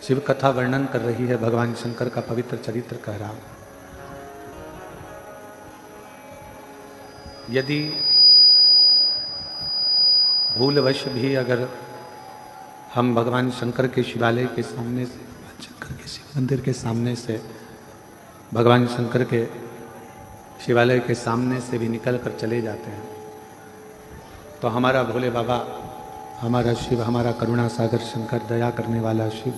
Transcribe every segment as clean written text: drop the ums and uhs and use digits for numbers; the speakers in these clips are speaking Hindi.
शिव कथा वर्णन कर रही है, भगवान शंकर का पवित्र चरित्र कह रहा। यदि भूलवश भी अगर हम भगवान शंकर के शिवालय के सामने से, शंकर के शिव मंदिर के सामने से, भगवान शंकर के शिवालय के सामने से भी निकल कर चले जाते हैं, तो हमारा भोले बाबा, हमारा शिव, हमारा करुणा सागर शंकर, दया करने वाला शिव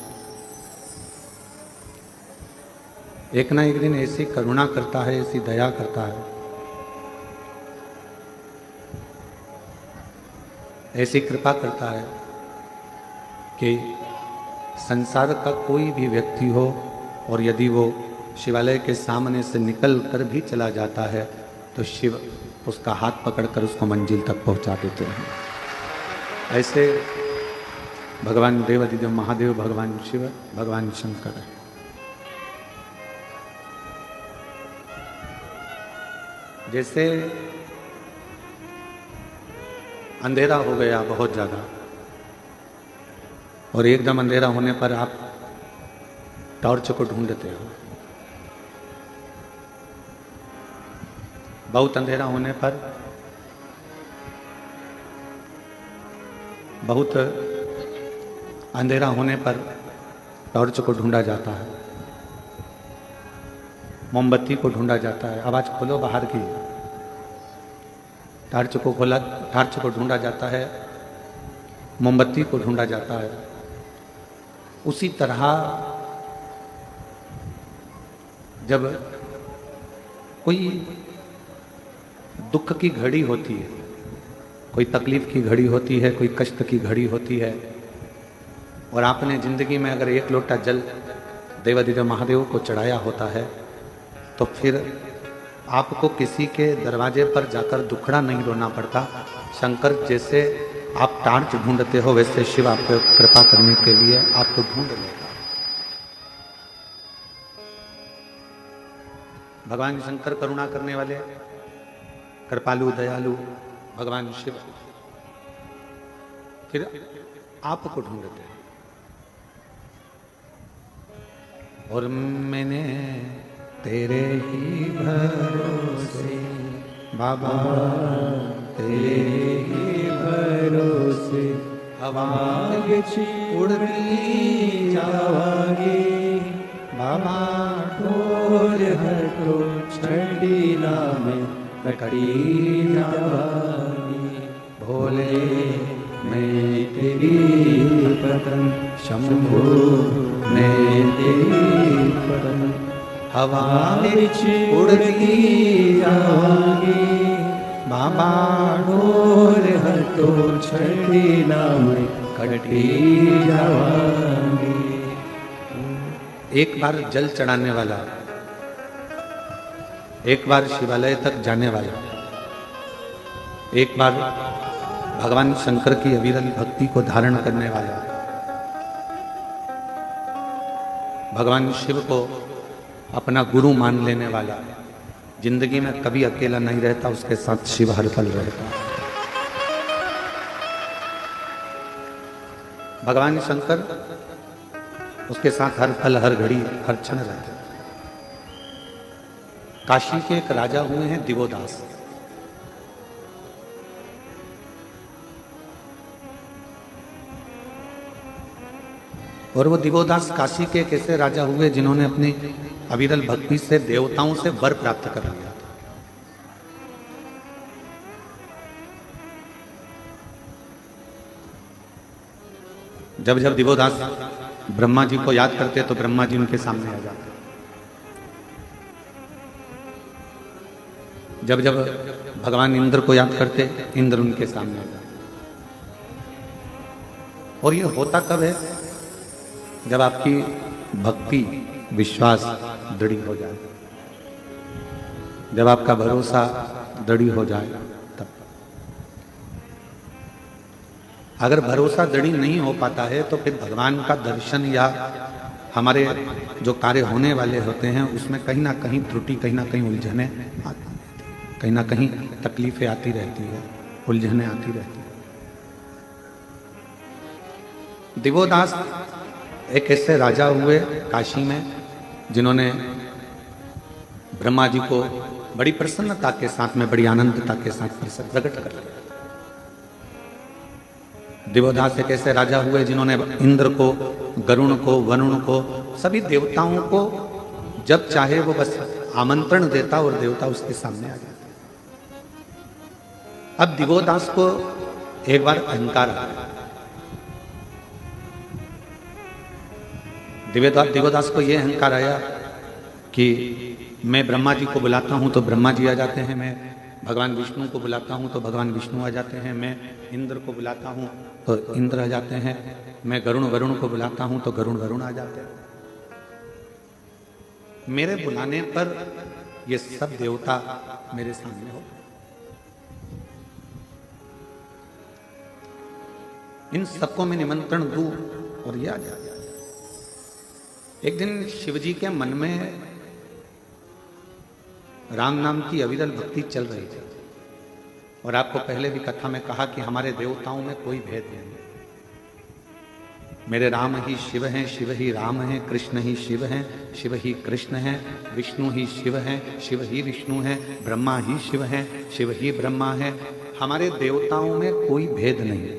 एक ना एक दिन ऐसी करुणा करता है, ऐसी दया करता है, ऐसी कृपा करता है कि संसार का कोई भी व्यक्ति हो और यदि वो शिवालय के सामने से निकल कर भी चला जाता है तो शिव उसका हाथ पकड़कर उसको मंजिल तक पहुंचा देते हैं। ऐसे भगवान देवाधिदेव महादेव, भगवान शिव, भगवान शंकर है। जैसे अंधेरा हो गया बहुत ज़्यादा और एकदम अंधेरा होने पर आप टॉर्च को ढूंढते हो, बहुत अंधेरा होने पर, बहुत अंधेरा होने पर टॉर्च को ढूंढा जाता है, मोमबत्ती को ढूंढा जाता है। आवाज खोलो बाहर की। टॉर्च को खोला, टॉर्च को ढूंढा जाता है, मोमबत्ती को ढूंढा जाता है। उसी तरह जब कोई दुख की घड़ी होती है, कोई तकलीफ की घड़ी होती है, कोई कष्ट की घड़ी होती है और आपने जिंदगी में अगर एक लोटा जल देवाधिदेव महादेव को चढ़ाया होता है तो फिर आपको किसी के दरवाजे पर जाकर दुखड़ा नहीं रोना पड़ता। शंकर जैसे आप टार्च ढूंढते हो वैसे शिव आपको कृपा करने के लिए आपको ढूंढ लेगा। भगवान शंकर करुणा करने वाले, कृपालु, दयालु भगवान शिव फिर आपको ढूंढते हैं। और मैंने तेरे ही भरोसे बाबा, तेरे ही भरोसे हवा उड़ती जावागी बाबा, ढोल हटो छड़ी में कटी जावागी। भोले मैं तेरी पतन, शंभो मैं तेरी पतन, हवा उड़ती जावागी बाबा, ढोल हटो छड़ी में कटी जावागी। एक बार जल चढ़ाने वाला, एक बार शिवालय तक जाने वाला, एक बार भगवान शंकर की अविरल भक्ति को धारण करने वाला, भगवान शिव को अपना गुरु मान लेने वाला जिंदगी में कभी अकेला नहीं रहता, उसके साथ शिव हर पल रहता। भगवान शंकर उसके साथ हर पल, हर घड़ी, हर क्षण रहते। काशी के एक राजा हुए हैं दिवोदास। और वो दिवोदास काशी के एक ऐसे राजा हुए जिन्होंने अपनी अविरल भक्ति से देवताओं से वर प्राप्त कर लिया था। जब जब दिवोदास ब्रह्मा जी को याद करते तो ब्रह्मा जी उनके सामने आ जाते। जब जब भगवान इंद्र को याद करते, इंद्र उनके सामने आ जाते। और ये होता कब है? जब आपकी भक्ति, विश्वास दृढ़ हो जाए, जब आपका भरोसा दृढ़ हो जाए तब। अगर भरोसा दृढ़ नहीं हो पाता है तो फिर भगवान का दर्शन या हमारे जो कार्य होने वाले होते हैं उसमें कहीं ना कहीं त्रुटि, कहीं ना कहीं उलझने आती रहती, कहीं ना कहीं तकलीफें आती रहती है, उलझने आती रहती है। दिवोदास एक ऐसे राजा हुए काशी में जिन्होंने ब्रह्मा जी को बड़ी प्रसन्नता के साथ में, बड़ी आनंदता के साथ प्रकट कर लिया। दिवोदास एक ऐसे राजा हुए जिन्होंने इंद्र को, गरुण को, वरुण को, सभी देवताओं को जब चाहे वो बस आमंत्रण देता और देवता उसके सामने आ जाते। अब दिवोदास को एक बार अहंकार आ गया। दिवोदास को यह अहंकार आया कि मैं ब्रह्मा जी को बुलाता हूं तो ब्रह्मा जी आ जाते हैं, मैं भगवान विष्णु को बुलाता हूं तो भगवान विष्णु आ जाते हैं, मैं इंद्र को बुलाता हूं तो इंद्र आ जाते हैं, मैं वरुण को बुलाता हूं तो वरुण आ जाते हैं। मेरे बुलाने पर ये सब देवता मेरे सामने हो, इन सबको मैं निमंत्रण दूं और ये आ जाए। एक दिन शिवजी के मन में राम नाम की अविरल भक्ति चल रही थी, और आपको पहले भी कथा में कहा कि हमारे देवताओं में कोई भेद नहीं। मेरे राम ही शिव हैं, शिव ही राम हैं, कृष्ण ही शिव हैं, शिव ही कृष्ण हैं, विष्णु ही शिव हैं, शिव ही विष्णु हैं, ब्रह्मा ही शिव हैं, शिव ही ब्रह्मा हैं। हमारे देवताओं में कोई भेद नहीं,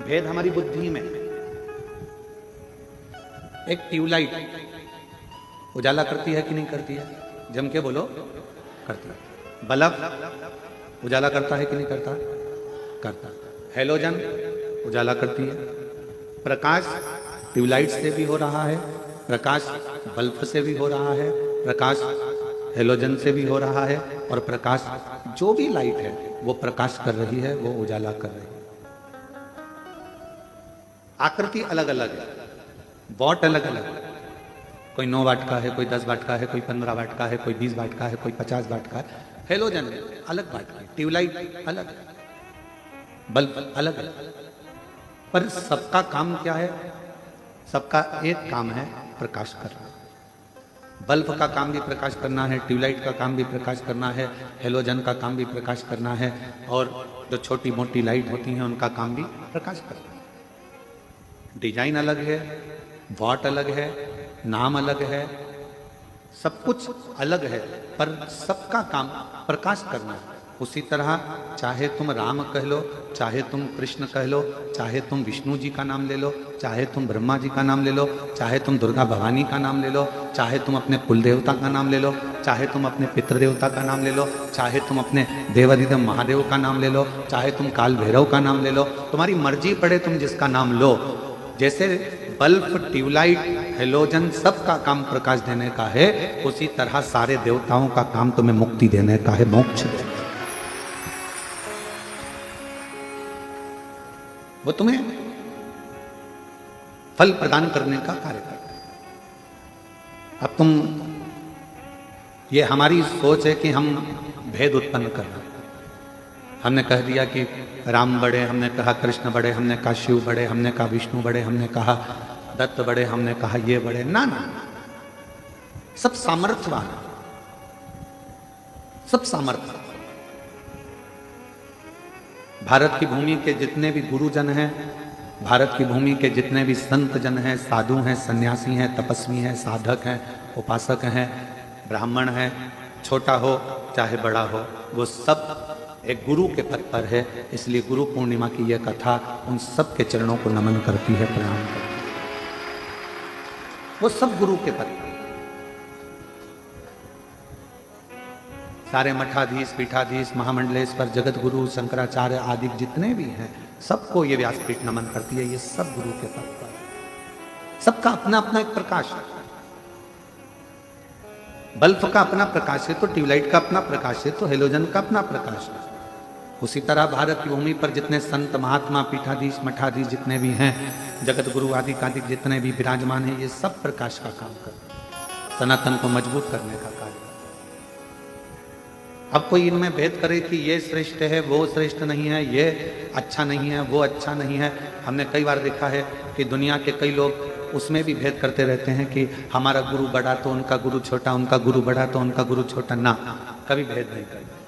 भेद हमारी बुद्धि में। एक ट्यूबलाइट उजाला करती है कि नहीं करती है? जम के बोलो, करती है। बल्ब उजाला करता है कि नहीं करता? करता है। हेलोजन उजाला करती है। प्रकाश ट्यूबलाइट से भी हो रहा है, प्रकाश बल्ब से भी हो रहा है, प्रकाश हेलोजन से भी हो रहा है, और प्रकाश जो भी लाइट है वो प्रकाश कर रही है, वो उजाला कर रही है। आकृति अलग अलग है, वॉट अलग अलग, कोई 9 वाट का है, कोई 10 वाट का है, कोई 15 वाट का है, कोई 20 वाट का है, कोई 50 वाट का है। हेलोजन अलग वाट का, ट्यूबलाइट अलग, बल्ब अलग अलग, पर सबका काम क्या है? सबका एक काम है, प्रकाश करना। बल्ब का काम भी प्रकाश करना है, ट्यूबलाइट का काम भी प्रकाश करना है, हेलोजन का काम भी प्रकाश करना है, और जो छोटी मोटी लाइट होती हैं उनका काम भी प्रकाश करना है। डिजाइन अलग है, वॉट अलग है, नाम अलग है, सब कुछ अलग है, पर सबका काम प्रकाश करना है। उसी तरह चाहे तुम राम कह लो, चाहे तुम कृष्ण कह लो, चाहे तुम विष्णु जी का नाम ले लो, चाहे तुम ब्रह्मा जी का नाम ले लो, चाहे तुम दुर्गा भवानी का नाम ले लो, चाहे तुम अपने कुल देवता का नाम ले लो, चाहे तुम अपने पितृदेवता का नाम ले लो, चाहे तुम अपने देवाधिदेव महादेव का नाम ले लो, चाहे तुम काल भैरव का नाम ले लो, तुम्हारी मर्जी पड़े तुम जिसका नाम लो। जैसे बल्ब, ट्यूबलाइट, हेलोजन सबका काम प्रकाश देने का है, उसी तरह सारे देवताओं का काम तुम्हें मुक्ति देने का है, मोक्ष देने का। वो तुम्हें फल प्रदान करने का कार्य करते हैं। अब तुम, ये हमारी सोच है कि हम भेद उत्पन्न करना। हमने कह दिया कि राम बड़े, हमने कहा कृष्ण बड़े, हमने कहा शिव बड़े, हमने कहा विष्णु बड़े, हमने कहा दत्त बड़े, हमने कहा ये बड़े। ना ना, सब सामर्थ्यवान, सब सामर्थ्य। भारत की भूमि के जितने भी गुरुजन हैं, भारत की भूमि के जितने भी संत जन हैं, साधु हैं, सन्यासी हैं, तपस्वी हैं, साधक हैं, उपासक हैं, ब्राह्मण हैं, छोटा हो चाहे बड़ा हो, वो सब एक गुरु के पद पर है। इसलिए गुरु पूर्णिमा की यह कथा उन सब के चरणों को नमन करती है, प्रणाम करती है। वो सब गुरु के पद पर, सारे मठाधीश, पीठाधीश, महामंडलेश्वर, जगत गुरु, शंकराचार्य आदि जितने भी हैं, सबको ये व्यासपीठ नमन करती है। ये सब गुरु के पद पर, सबका अपना अपना एक प्रकाश है। बल्ब का अपना प्रकाश है तो ट्यूबलाइट का अपना प्रकाश है, तो हेलोजन का अपना प्रकाश है। उसी तरह भारत की भूमि पर जितने संत, महात्मा, पीठाधीश, मठाधीश जितने भी हैं, जगत गुरु आदि का जितने भी विराजमान हैं, ये सब प्रकाश का काम करते हैं, सनातन को मजबूत करने का कार्य। अब कोई इनमें भेद करे कि ये श्रेष्ठ है, वो श्रेष्ठ नहीं है, ये अच्छा नहीं है, वो अच्छा नहीं है। हमने कई बार देखा है कि दुनिया के कई लोग उसमें भी भेद करते रहते हैं कि हमारा गुरु बड़ा तो उनका गुरु छोटा, उनका गुरु बड़ा तो उनका गुरु छोटा। ना, कभी भेद नहीं करते।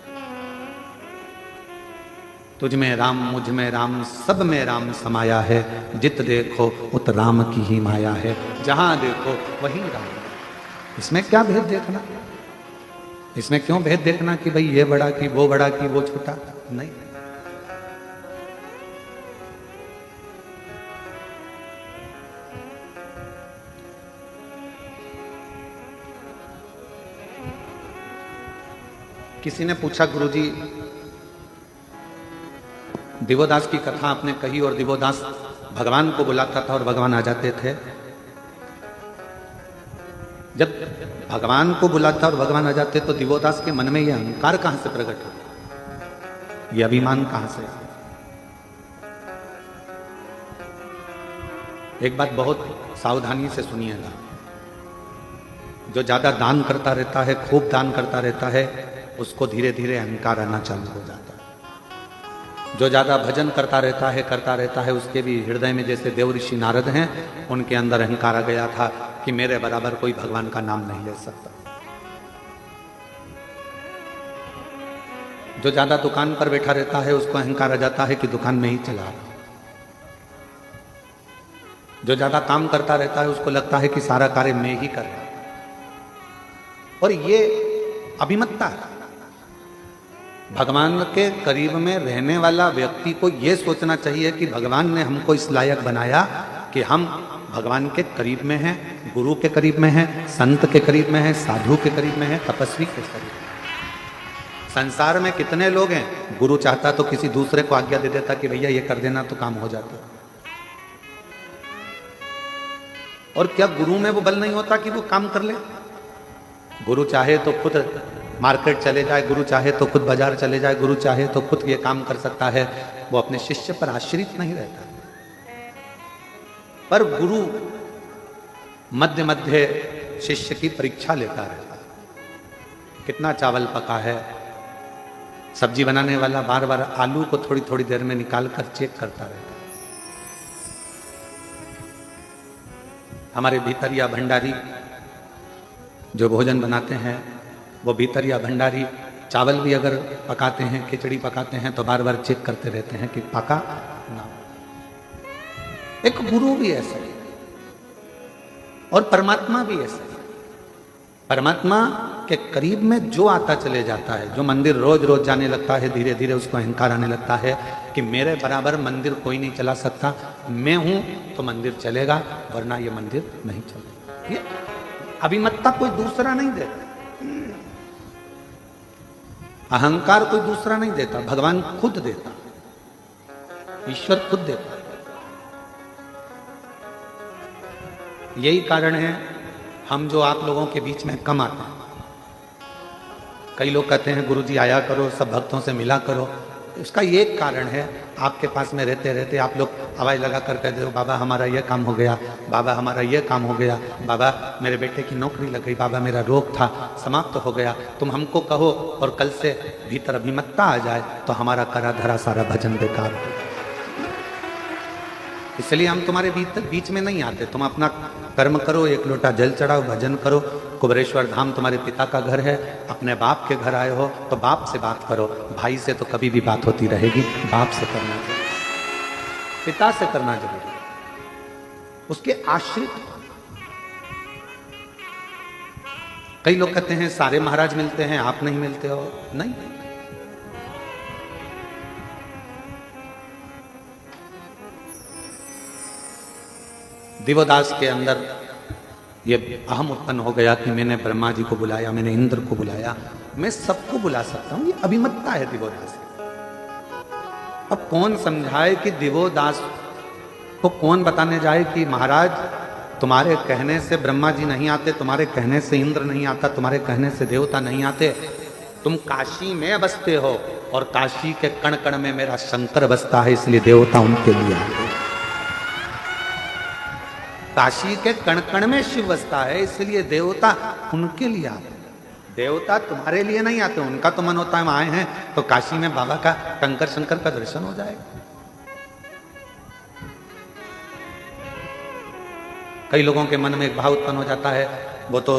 तुझ में राम मुझ में राम सब में राम समाया है, जित देखो उत राम की ही माया है, जहां देखो वही राम। इसमें क्या भेद देखना, इसमें क्यों भेद देखना कि भाई ये बड़ा कि वो बड़ा कि वो छोटा, नहीं। किसी ने पूछा, गुरुजी दिवोदास की कथा आपने कही और दिवोदास भगवान को बुलाता था और भगवान आ जाते थे। जब भगवान को बुलाता और भगवान आ जाते तो दिवोदास के मन में यह अहंकार कहां से प्रकट होता, यह अभिमान कहां से? एक बात बहुत सावधानी से सुनिएगा, जो ज्यादा दान करता रहता है, खूब दान करता रहता है, उसको धीरे धीरे अहंकार आना चालू हो जाता है। जो ज्यादा भजन करता रहता है, उसके भी हृदय में जैसे देव ऋषि नारद हैं, उनके अंदर अहंकार आ गया था कि मेरे बराबर कोई भगवान का नाम नहीं ले सकता। जो ज्यादा दुकान पर बैठा रहता है, उसको अहंकार आ जाता है कि दुकान में ही चला रहा। जो ज्यादा काम करता रहता है, उसको लगता है कि सारा कार्य मैं ही कर रहा हूं। और ये अभिमतता है। भगवान के करीब में रहने वाला व्यक्ति को यह सोचना चाहिए कि भगवान ने हमको इस लायक बनाया कि हम भगवान के करीब में हैं, गुरु के करीब में हैं, संत के करीब में हैं, साधु के करीब में हैं, तपस्वी के करीब में। संसार में कितने लोग हैं, गुरु चाहता तो किसी दूसरे को आज्ञा दे देता कि भैया ये कर देना, तो काम हो जाता। और क्या गुरु में वो बल नहीं होता कि वो काम कर ले? गुरु चाहे तो खुद मार्केट चले जाए, गुरु चाहे तो खुद बाजार चले जाए, गुरु चाहे तो खुद ये काम कर सकता है, वो अपने शिष्य पर आश्रित नहीं रहता। पर गुरु मध्य मध्य शिष्य की परीक्षा लेता रहता है। कितना चावल पका है, सब्जी बनाने वाला बार बार आलू को थोड़ी थोड़ी देर में निकाल कर चेक करता रहता है। हमारे भीतरिया भंडारी जो भोजन बनाते हैं, वो भीतरिया भंडारी चावल भी अगर पकाते हैं, खिचड़ी पकाते हैं, तो बार बार चेक करते रहते हैं कि पका ना। एक गुरु भी ऐसा है और परमात्मा भी ऐसा है। परमात्मा के करीब में जो आता चले जाता है, जो मंदिर रोज रोज जाने लगता है, धीरे धीरे उसको अहंकार आने लगता है कि मेरे बराबर मंदिर कोई नहीं चला सकता, मैं हूं तो मंदिर चलेगा, वरना ये मंदिर नहीं चलेगा। ये अभिमतता कोई दूसरा नहीं देता, अहंकार कोई दूसरा नहीं देता, भगवान खुद देता, ईश्वर खुद देता। यही कारण है हम जो आप लोगों के बीच में कम आते हैं। कई लोग कहते हैं गुरुजी आया करो, सब भक्तों से मिला करो। इसका ये कारण है, आपके पास में रहते रहते आप लोग आवाज लगा कर कहते हो, बाबा हमारा ये काम हो गया, बाबा हमारा ये काम हो गया, बाबा मेरे बेटे की नौकरी लग गई, बाबा मेरा रोग था समाप्त हो गया। तुम हमको कहो और कल से भीतर अभिमतता आ जाए तो हमारा करा धरा सारा भजन बेकार हो। इसलिए हम तुम्हारे बीच में नहीं आते। तुम अपना कर्म करो, एक लोटा जल चढ़ाओ, भजन करो। कुबरेश्वर धाम तुम्हारे पिता का घर है, अपने बाप के घर आए हो तो बाप से बात करो। भाई से तो कभी भी बात होती रहेगी, बाप से करना जरूरी, पिता से करना जरूरी, उसके आश्रित। कई लोग कहते हैं सारे महाराज मिलते हैं, आप नहीं मिलते हो। नहीं, दिवोदास के अंदर ये अहम उत्पन्न हो गया कि मैंने ब्रह्मा जी को बुलाया, मैंने इंद्र को बुलाया, मैं सबको बुला सकता हूं। ये अभिमतता है दिवोदास। अब कौन समझाए कि दिवोदास को कौन बताने जाए कि महाराज तुम्हारे कहने से ब्रह्मा जी नहीं आते, तुम्हारे कहने से इंद्र नहीं आता, तुम्हारे कहने से देवता नहीं आते। तुम काशी में बसते हो और काशी के कण कण में मेरा शंकर बसता है, इसलिए देवता उनके लिए आते। काशी के कण कण में शिव बसता है, इसलिए देवता उनके लिए आते। देवता तुम्हारे लिए नहीं आते, उनका तो मन होता है हम आए हैं तो काशी में बाबा का कंकर शंकर का दर्शन हो जाएगा। कई लोगों के मन में एक भाव उत्पन्न हो जाता है, वो तो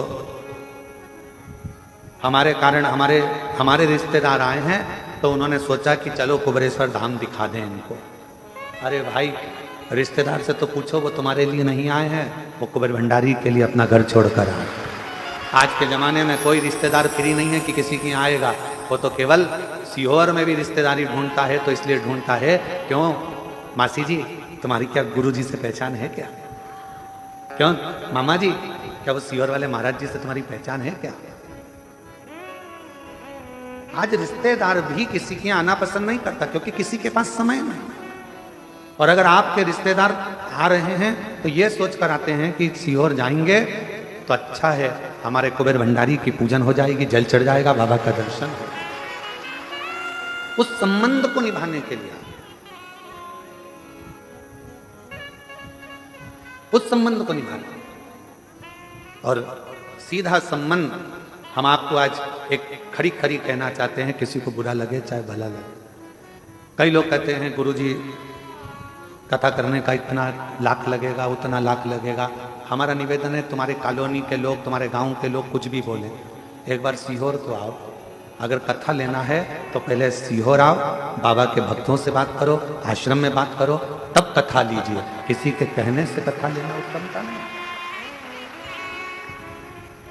हमारे कारण हमारे रिश्तेदार आए हैं तो उन्होंने सोचा कि चलो कुबेरेश्वर धाम दिखा दें इनको। अरे भाई, रिश्तेदार से तो पूछो, वो तुम्हारे लिए नहीं आए हैं, वो कुबेर भंडारी के लिए अपना घर छोड़कर आए। आज के ज़माने में कोई रिश्तेदार फ्री नहीं है कि किसी के यहाँ आएगा। वो तो केवल सीहोर में भी रिश्तेदारी ढूंढता है, तो इसलिए ढूंढता है, क्यों मासी जी तुम्हारी क्या गुरु जी से पहचान है क्या? क्यों मामा जी, क्या वो सीहोर वाले महाराज जी से तुम्हारी पहचान है क्या? आज रिश्तेदार भी किसी के आना पसंद नहीं करता, क्योंकि किसी के पास समय नहीं। और अगर आपके रिश्तेदार आ रहे हैं तो ये सोच कर आते हैं कि सीहोर जाएंगे तो अच्छा है, हमारे कुबेर भंडारी की पूजन हो जाएगी, जल चढ़ जाएगा, बाबा का दर्शन हो। उस संबंध को निभाने के लिए, उस संबंध को निभाने, और सीधा संबंध हम आपको आज एक खड़ी खड़ी कहना चाहते हैं, किसी को बुरा लगे चाहे भला लगे। कई लोग कहते हैं गुरुजी कथा करने का इतना लाख लगेगा, उतना लाख लगेगा। हमारा निवेदन है, तुम्हारे कॉलोनी के लोग, तुम्हारे गांव के लोग कुछ भी बोले, एक बार सीहोर तो आओ। अगर कथा लेना है तो पहले सीहोर आओ, बाबा के भक्तों से बात करो, आश्रम में बात करो, तब कथा लीजिए। किसी के कहने से कथा लेना उत्तमता नहीं।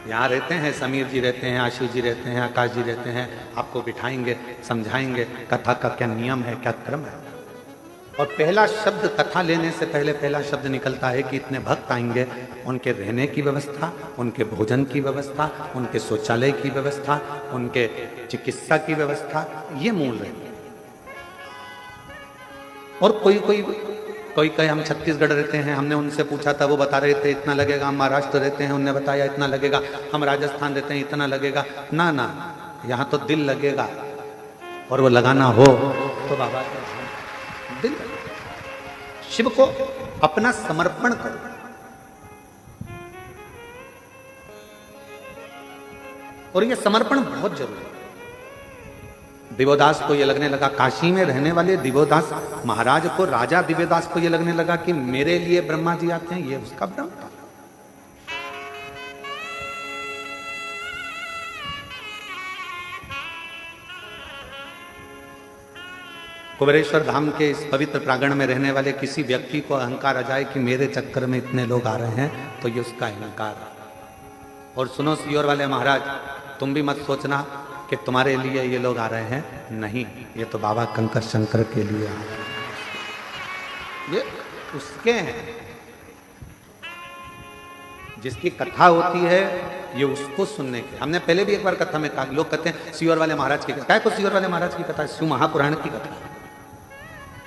यहाँ रहते हैं, समीर जी रहते हैं, आशीष जी रहते हैं, आकाश जी रहते हैं, आपको बिठाएंगे, समझाएंगे कथा का क्या नियम है, क्या क्रम है। और पहला शब्द कथा लेने से पहले पहला शब्द निकलता है कि इतने भक्त आएंगे, उनके रहने की व्यवस्था, उनके भोजन की व्यवस्था, उनके शौचालय की व्यवस्था, उनके चिकित्सा की व्यवस्था, ये मूल है। और कोई कहे हम छत्तीसगढ़ रहते हैं, हमने उनसे पूछा था, वो बता रहे थे इतना लगेगा। हम महाराष्ट्र रहते हैं, उनने बताया इतना लगेगा। हम राजस्थान रहते हैं, इतना लगेगा। ना ना, यहाँ तो दिल लगेगा, और वो लगाना हो तो बाबा का दिल, शिव को अपना समर्पण करो। और ये समर्पण बहुत जरूरी है। दिव्यदास को ये लगने लगा, काशी में रहने वाले दिव्यदास महाराज को, राजा दिव्यदास को ये लगने लगा कि मेरे लिए ब्रह्मा जी आते हैं, ये उसका भ्रम था। कुबेरेश्वर धाम के इस पवित्र प्रांगण में रहने वाले किसी व्यक्ति को अहंकार आ जाए कि मेरे चक्कर में इतने लोग आ रहे हैं, तो ये उसका अहंकार है। और सुनो सीहोर वाले महाराज, तुम भी मत सोचना कि तुम्हारे लिए ये लोग आ रहे हैं, नहीं, ये तो बाबा कंकर शंकर के लिए आ रहे हैं, ये उसके हैं। जिसकी कथा होती है ये उसको सुनने के। हमने पहले भी एक बार कथा में कहा, लोग कहते हैं सीहोर वाले महाराज की कथा, क्या को सीहोर वाले महाराज की कथा? शिव महापुराण की कथा।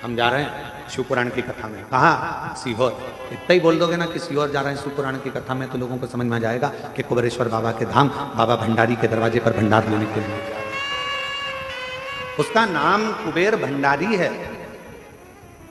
हम जा रहे हैं शिव पुराण की कथा में। कहाँ? सीहोर। इतना ही बोल दोगे ना कि सीहोर जा रहे हैं शिव पुराण की कथा में, तो लोगों को समझ में आ जाएगा कि कुबेरेश्वर बाबा के धाम, बाबा भंडारी के दरवाजे पर भंडार लेने के लिए। उसका नाम कुबेर भंडारी है।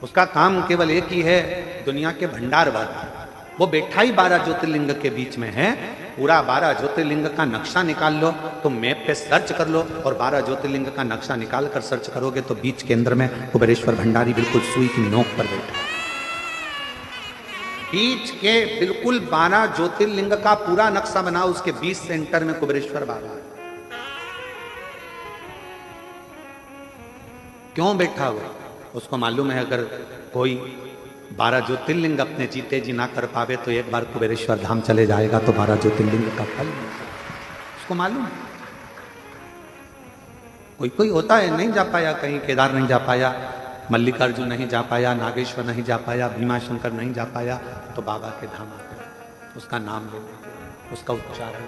उसका काम केवल एक ही है, दुनिया के भंडार वाला। वो बैठा ही 12 ज्योतिर्लिंग के बीच में है। पूरा 12 ज्योतिर्लिंग का नक्शा निकाल लो, तो मैप पे सर्च कर लो, और 12 ज्योतिर्लिंग का नक्शा निकाल कर सर्च करोगे तो बीच के अंदर में कुबेरेश्वर भंडारी बिल्कुल सुई की नोक पर बैठा। बीच के बिल्कुल 12 ज्योतिर्लिंग का पूरा नक्शा बना, उसके बीच सेंटर में कुबेरेश्वर बाबा। क्यों बैठा हुआ? उसको मालूम है अगर कोई 12 ज्योतिर्लिंग अपने जीते जी ना कर पावे तो एक बार कुबेरेश्वर धाम चले जाएगा तो 12 ज्योतिर्लिंग का फल उसको मालूम है। कोई होता है नहीं जा पाया, कहीं केदार नहीं जा पाया, मल्लिकार्जुन नहीं जा पाया, नागेश्वर नहीं जा पाया, भीमाशंकर नहीं जा पाया, तो बाबा के धाम आ गए। उसका नाम ले, उसका उच्चारण,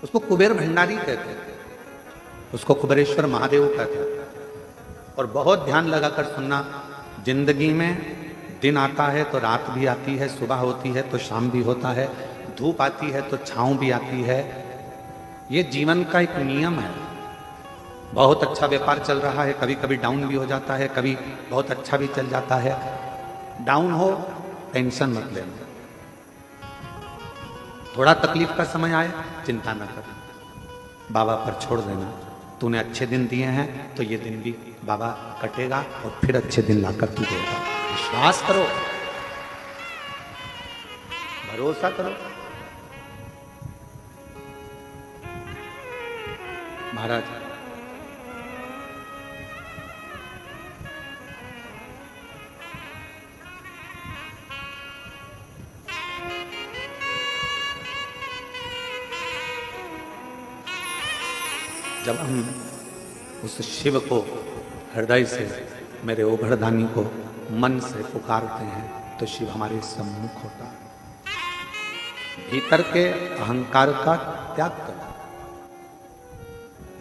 उसको कुबेर भंडारी कहते हैं, उसको कुबेरेश्वर महादेव कहते हैं। और बहुत ध्यान लगाकर सुनना, जिंदगी में दिन आता है तो रात भी आती है, सुबह होती है तो शाम भी होता है, धूप आती है तो छांव भी आती है। ये जीवन का एक नियम है। बहुत अच्छा व्यापार चल रहा है, कभी कभी डाउन भी हो जाता है, कभी बहुत अच्छा भी चल जाता है। डाउन हो, टेंशन मत लेना। थोड़ा तकलीफ का समय आए, चिंता न करना, बाबा पर छोड़ देना। तूने अच्छे दिन दिए हैं तो ये दिन भी बाबा कटेगा और फिर अच्छे दिन लाकर तू देगा। विश्वास करो, भरोसा करो। महाराज जब हम उस शिव को हृदय से, मेरे ओघड़दानी को मन से पुकारते हैं तो शिव हमारे सम्मुख होता है। भीतर के अहंकार का त्याग करो।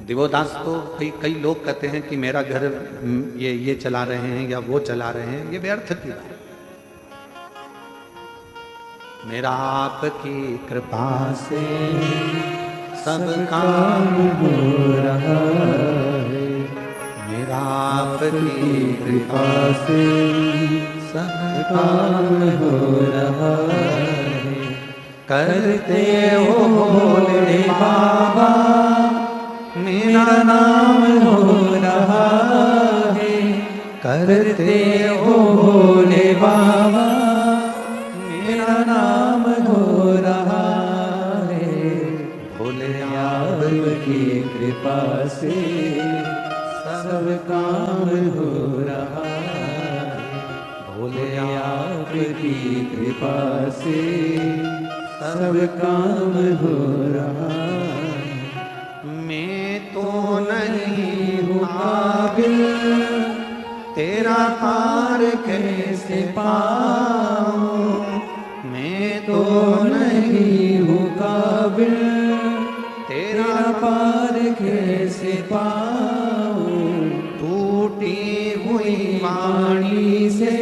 दिवोदास को कई लोग कहते हैं कि मेरा घर ये चला रहे हैं या वो चला रहे हैं, ये व्यर्थ की बात। मेरा आपकी कृपा से सब काम हो रहा है, मेरा आपकी कृपा से सब काम हो रहा है। करते हो भोले बाबा मेरा नाम हो रहा है, करते हो भोले बाबा मेरा नाम हो रहा है। भोले आपकी कृपा से सब काम हो रहा है, भोले आपकी कृपा से सब काम हो रहा है। मैं तो नहीं हूँ काबिल, तेरा पार कैसे पाऊँ। मैं तो नहीं हूँ काबिल, तेरा पार कैसे पाऊँ। टूटी हुई वाणी से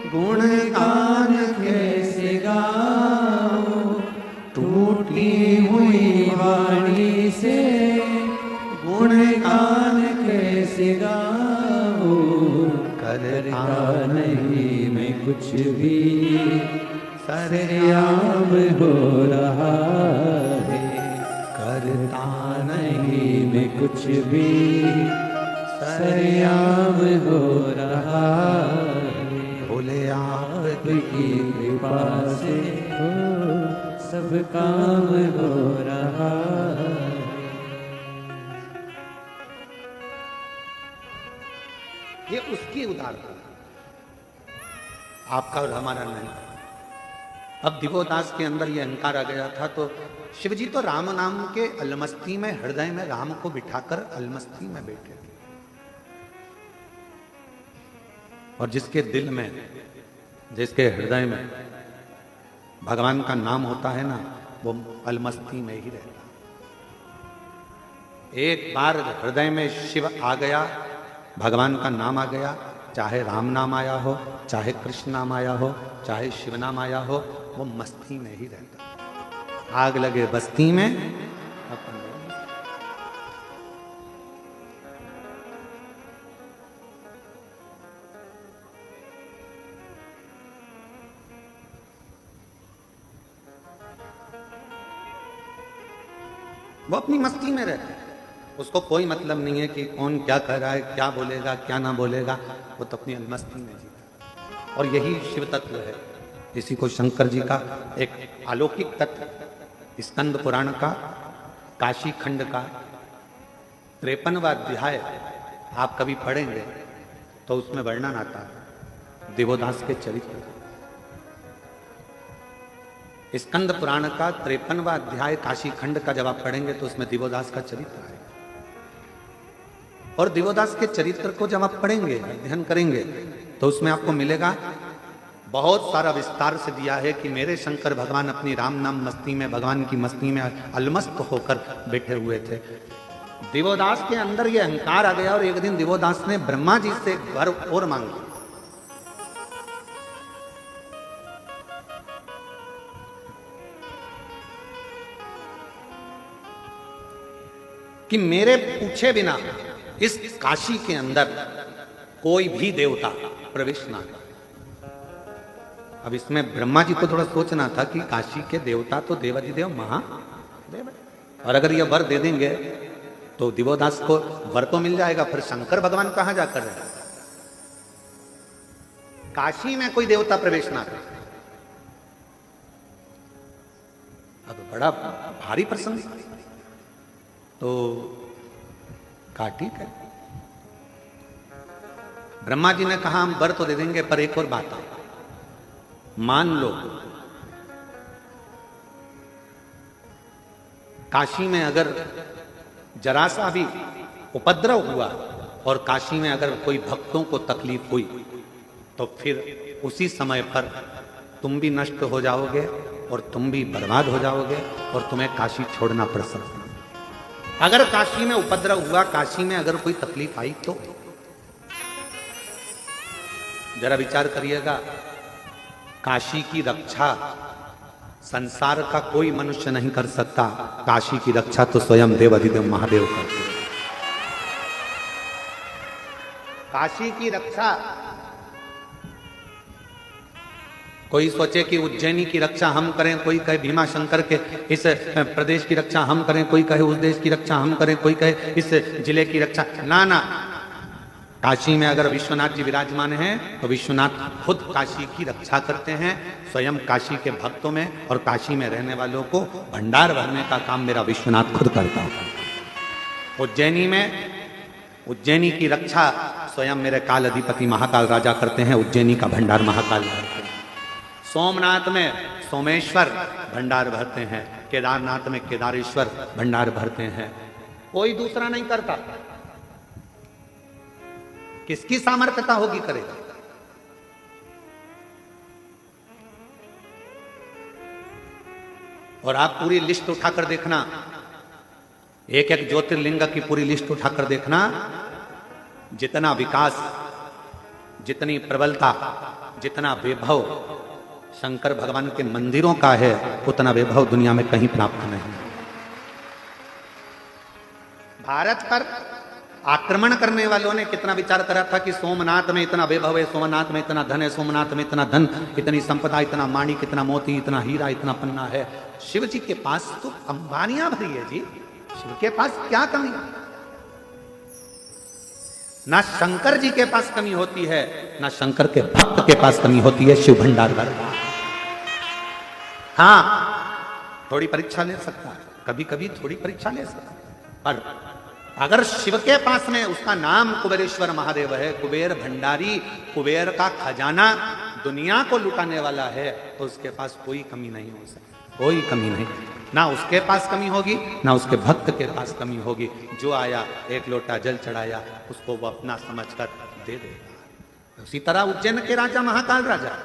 गुणगान कैसे गाऊँ। टूटी हुई वाणी से गुणगान कैसे गाऊँ। करता नहीं मैं कुछ भी, सरेआम हो रहा है। करता नहीं मैं कुछ भी, सरेआम हो रहा है। भोले आपकी कृपा से सब काम हो रहा है। ये उसकी उदाहरण, आपका और हमारा नहीं। अब दिवोदास के अंदर ये अहंकार आ गया था, तो शिवजी तो राम नाम के अलमस्ती में, हृदय में राम को बिठाकर अलमस्ती में बैठे। और जिसके दिल में, जिसके हृदय में भगवान का नाम होता है ना, वो अलमस्ती में ही रहता। एक बार हृदय में शिव आ गया, भगवान का नाम आ गया, चाहे राम नाम आया हो, चाहे कृष्ण नाम आया हो, चाहे शिव नाम आया हो, वो मस्ती में ही रहता। आग लगे बस्ती में अपन। वो अपनी मस्ती में रहता है, उसको कोई मतलब नहीं है कि कौन क्या कर रहा है, क्या बोलेगा, क्या ना बोलेगा। वो तो अपनी मस्ती में जीता। और यही शिव तत्व है। इसी को शंकर जी का एक अलौकिक तत्व स्कंद पुराण का काशी खंड का 53वां अध्याय आप कभी पढ़ेंगे तो उसमें वर्णन आता है दिवोदास के चरित्र का। स्कंद पुराण का 53वां अध्याय काशी खंड का जब आप पढ़ेंगे तो उसमें दिवोदास का चरित्र है। और दिवोदास के चरित्र को जब आप पढ़ेंगे, अध्ययन करेंगे, तो उसमें आपको मिलेगा बहुत सारा विस्तार से दिया है कि मेरे शंकर भगवान अपनी राम नाम मस्ती में, भगवान की मस्ती में अलमस्त होकर बैठे हुए थे। दिवोदास के अंदर ये अहंकार आ गया और एक दिन दिवोदास ने ब्रह्मा जी से वर और मांगी कि मेरे पूछे बिना इस काशी के अंदर कोई भी देवता प्रवेश ना करे। अब इसमें ब्रह्मा जी को थोड़ा सोचना था कि काशी के देवता तो देवाधिदेव महादेव है, और अगर ये वर दे देंगे तो दिवोदास को वर तो मिल जाएगा, फिर शंकर भगवान कहां जाकर रहे। काशी में कोई देवता प्रवेश ना करे। अब बड़ा भारी प्रसंग। तो कहा ठीक है। ब्रह्मा जी ने कहा हम वर तो दे देंगे, पर एक और बात है, मान लो काशी में अगर जरा सा भी उपद्रव हुआ और काशी में अगर कोई भक्तों को तकलीफ हुई तो फिर उसी समय पर तुम भी नष्ट हो जाओगे और तुम भी बर्बाद हो जाओगे और तुम्हें काशी छोड़ना पड़ सकता है। अगर काशी में उपद्रव हुआ, काशी में अगर कोई तकलीफ आई तो जरा विचार करिएगा, काशी की रक्षा संसार का कोई मनुष्य नहीं कर सकता, काशी की रक्षा तो स्वयं देवाधिदेव महादेव करते हैं। काशी की रक्षा, कोई सोचे कि उज्जैनी की रक्षा हम करें, कोई कहे भीमा शंकर के इस प्रदेश की रक्षा हम करें, कोई कहे उस देश की रक्षा हम करें, कोई कहे इस जिले की रक्षा, ना ना, काशी में अगर विश्वनाथ जी विराजमान हैं तो विश्वनाथ खुद काशी की रक्षा करते हैं, स्वयं काशी के भक्तों में और काशी में रहने वालों को भंडार भरने का काम मेरा विश्वनाथ खुद करता है। उज्जैनी में, उज्जैनी की रक्षा स्वयं मेरे काल अधिपति महाकाल राजा करते हैं, उज्जैनी का भंडार महाकाल भरते हैं। सोमनाथ में सोमेश्वर भंडार भरते हैं, केदारनाथ में केदारेश्वर भंडार भरते हैं, कोई दूसरा नहीं करता। किसकी सामर्थ्यता होगी करेगा? और आप पूरी लिस्ट उठाकर देखना, एक एक ज्योतिर्लिंग की पूरी लिस्ट उठाकर देखना, जितना विकास, जितनी प्रबलता, जितना वैभव शंकर भगवान के मंदिरों का है, उतना वैभव दुनिया में कहीं प्राप्त नहीं। भारत पर आक्रमण करने वालों ने कितना विचार करा था कि सोमनाथ में इतना वैभव है, सोमनाथ में इतना धन है, सोमनाथ में इतना धन, इतनी संपदा, इतना माणिक, इतना मोती, इतना हीरा, इतना पन्ना है। शिव जी के पास तो अंबानियां भरी है जी, शिव के पास क्या कमी है? ना शंकर जी के पास कमी होती है, ना शंकर के भक्त के पास कमी होती है, शिव भंडार भरता। हाँ, थोड़ी परीक्षा ले सकता है, कभी कभी थोड़ी परीक्षा ले सकता है, पर अगर शिव के पास में उसका नाम कुबेरेश्वर महादेव है, कुबेर भंडारी, कुबेर का खजाना दुनिया को लुटाने वाला है, तो उसके पास कोई कमी नहीं हो सकती, कोई कमी नहीं। ना उसके पास कमी होगी, ना उसके भक्त के पास कमी होगी। जो आया एक लोटा जल चढ़ाया, उसको वो अपना समझकर दे देगा। उसी तरह उज्जैन के राजा महाकाल राजा,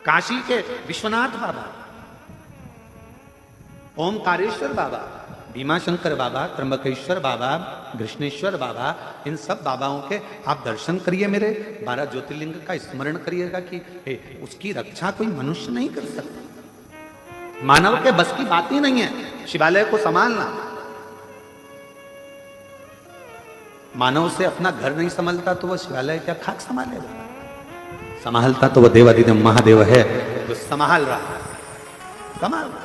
काशी के विश्वनाथ बाबा, ओमकारेश्वर बाबा, भीमाशंकर बाबा, त्र्यंबकेश्वर बाबा, कृष्णेश्वर बाबा, इन सब बाबाओं के आप दर्शन करिए, मेरे 12 ज्योतिर्लिंग का स्मरण करिएगा कि उसकी रक्षा कोई मनुष्य नहीं कर सकता। मानव के बस की बात ही नहीं है शिवालय को संभालना। मानव से अपना घर नहीं संभालता तो वह शिवालय क्या खाक संभालेगा? संभालता तो वह देवाधिदेव महादेव है, वो संभाल रहा है, संभाल रहा।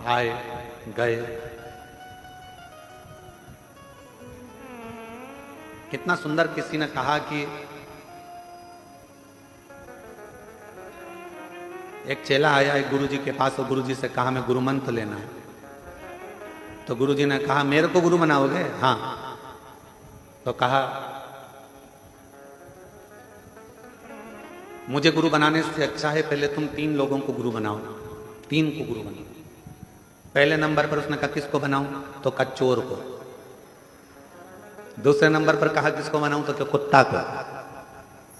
आए गए, कितना सुंदर किसी ने कहा कि एक चेला आया एक गुरुजी के पास और गुरुजी से कहा मैं गुरु मंत्र लेना है। तो गुरुजी ने कहा मेरे को गुरु बनाओगे? हाँ। तो कहा मुझे गुरु बनाने से अच्छा है पहले तुम 3 लोगों को गुरु बनाओ, 3 को गुरु बनाओ। पहले नंबर पर उसने कहा किसको बनाऊं? तो कहा चोर को। दूसरे नंबर पर कहा किसको बनाऊं? तो क्या कुत्ता को।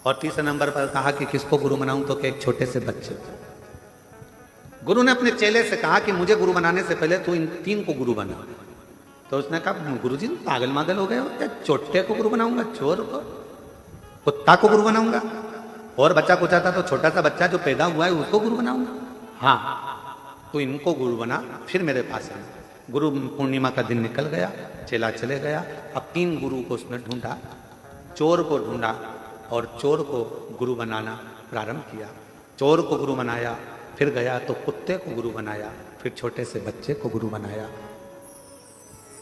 और तीसरे नंबर पर कहा कि किसको गुरु बनाऊं? तो क्या एक छोटे से बच्चे को। गुरु ने अपने चेले से कहा कि मुझे गुरु बनाने से पहले तू इन 3 को गुरु बना। तो उसने कहा गुरुजी पागल मागल हो गए हो क्या? छोटे को गुरु बनाऊंगा, चोर को, कुत्ता को गुरु बनाऊंगा, और बच्चा कुछ आता तो छोटा सा बच्चा जो पैदा हुआ है उसको गुरु बनाऊंगा? हाँ, तो इनको गुरु बना, फिर मेरे पास आना। गुरु पूर्णिमा का दिन निकल गया, चेला चले गया। अब 3 गुरु को उसने ढूंढा, चोर को ढूंढा और चोर को गुरु बनाना प्रारंभ किया। चोर को गुरु बनाया, फिर गया तो कुत्ते को गुरु बनाया, फिर छोटे से बच्चे को गुरु बनाया।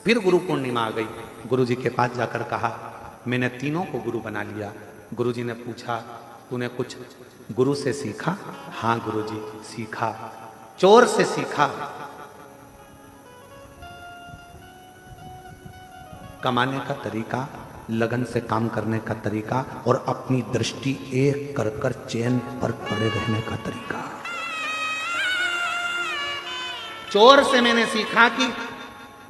फिर गुरु पूर्णिमा आ गई, गुरु जी के पास जाकर कहा मैंने 3 को गुरु बना लिया। गुरु जी ने पूछा तूने कुछ गुरु से सीखा? हाँ गुरु जी सीखा। चोर से सीखा। कमाने का तरीका, लगन से काम करने का तरीका और अपनी दृष्टि एक कर कर चैन पर पड़े रहने का तरीका। चोर से मैंने सीखा कि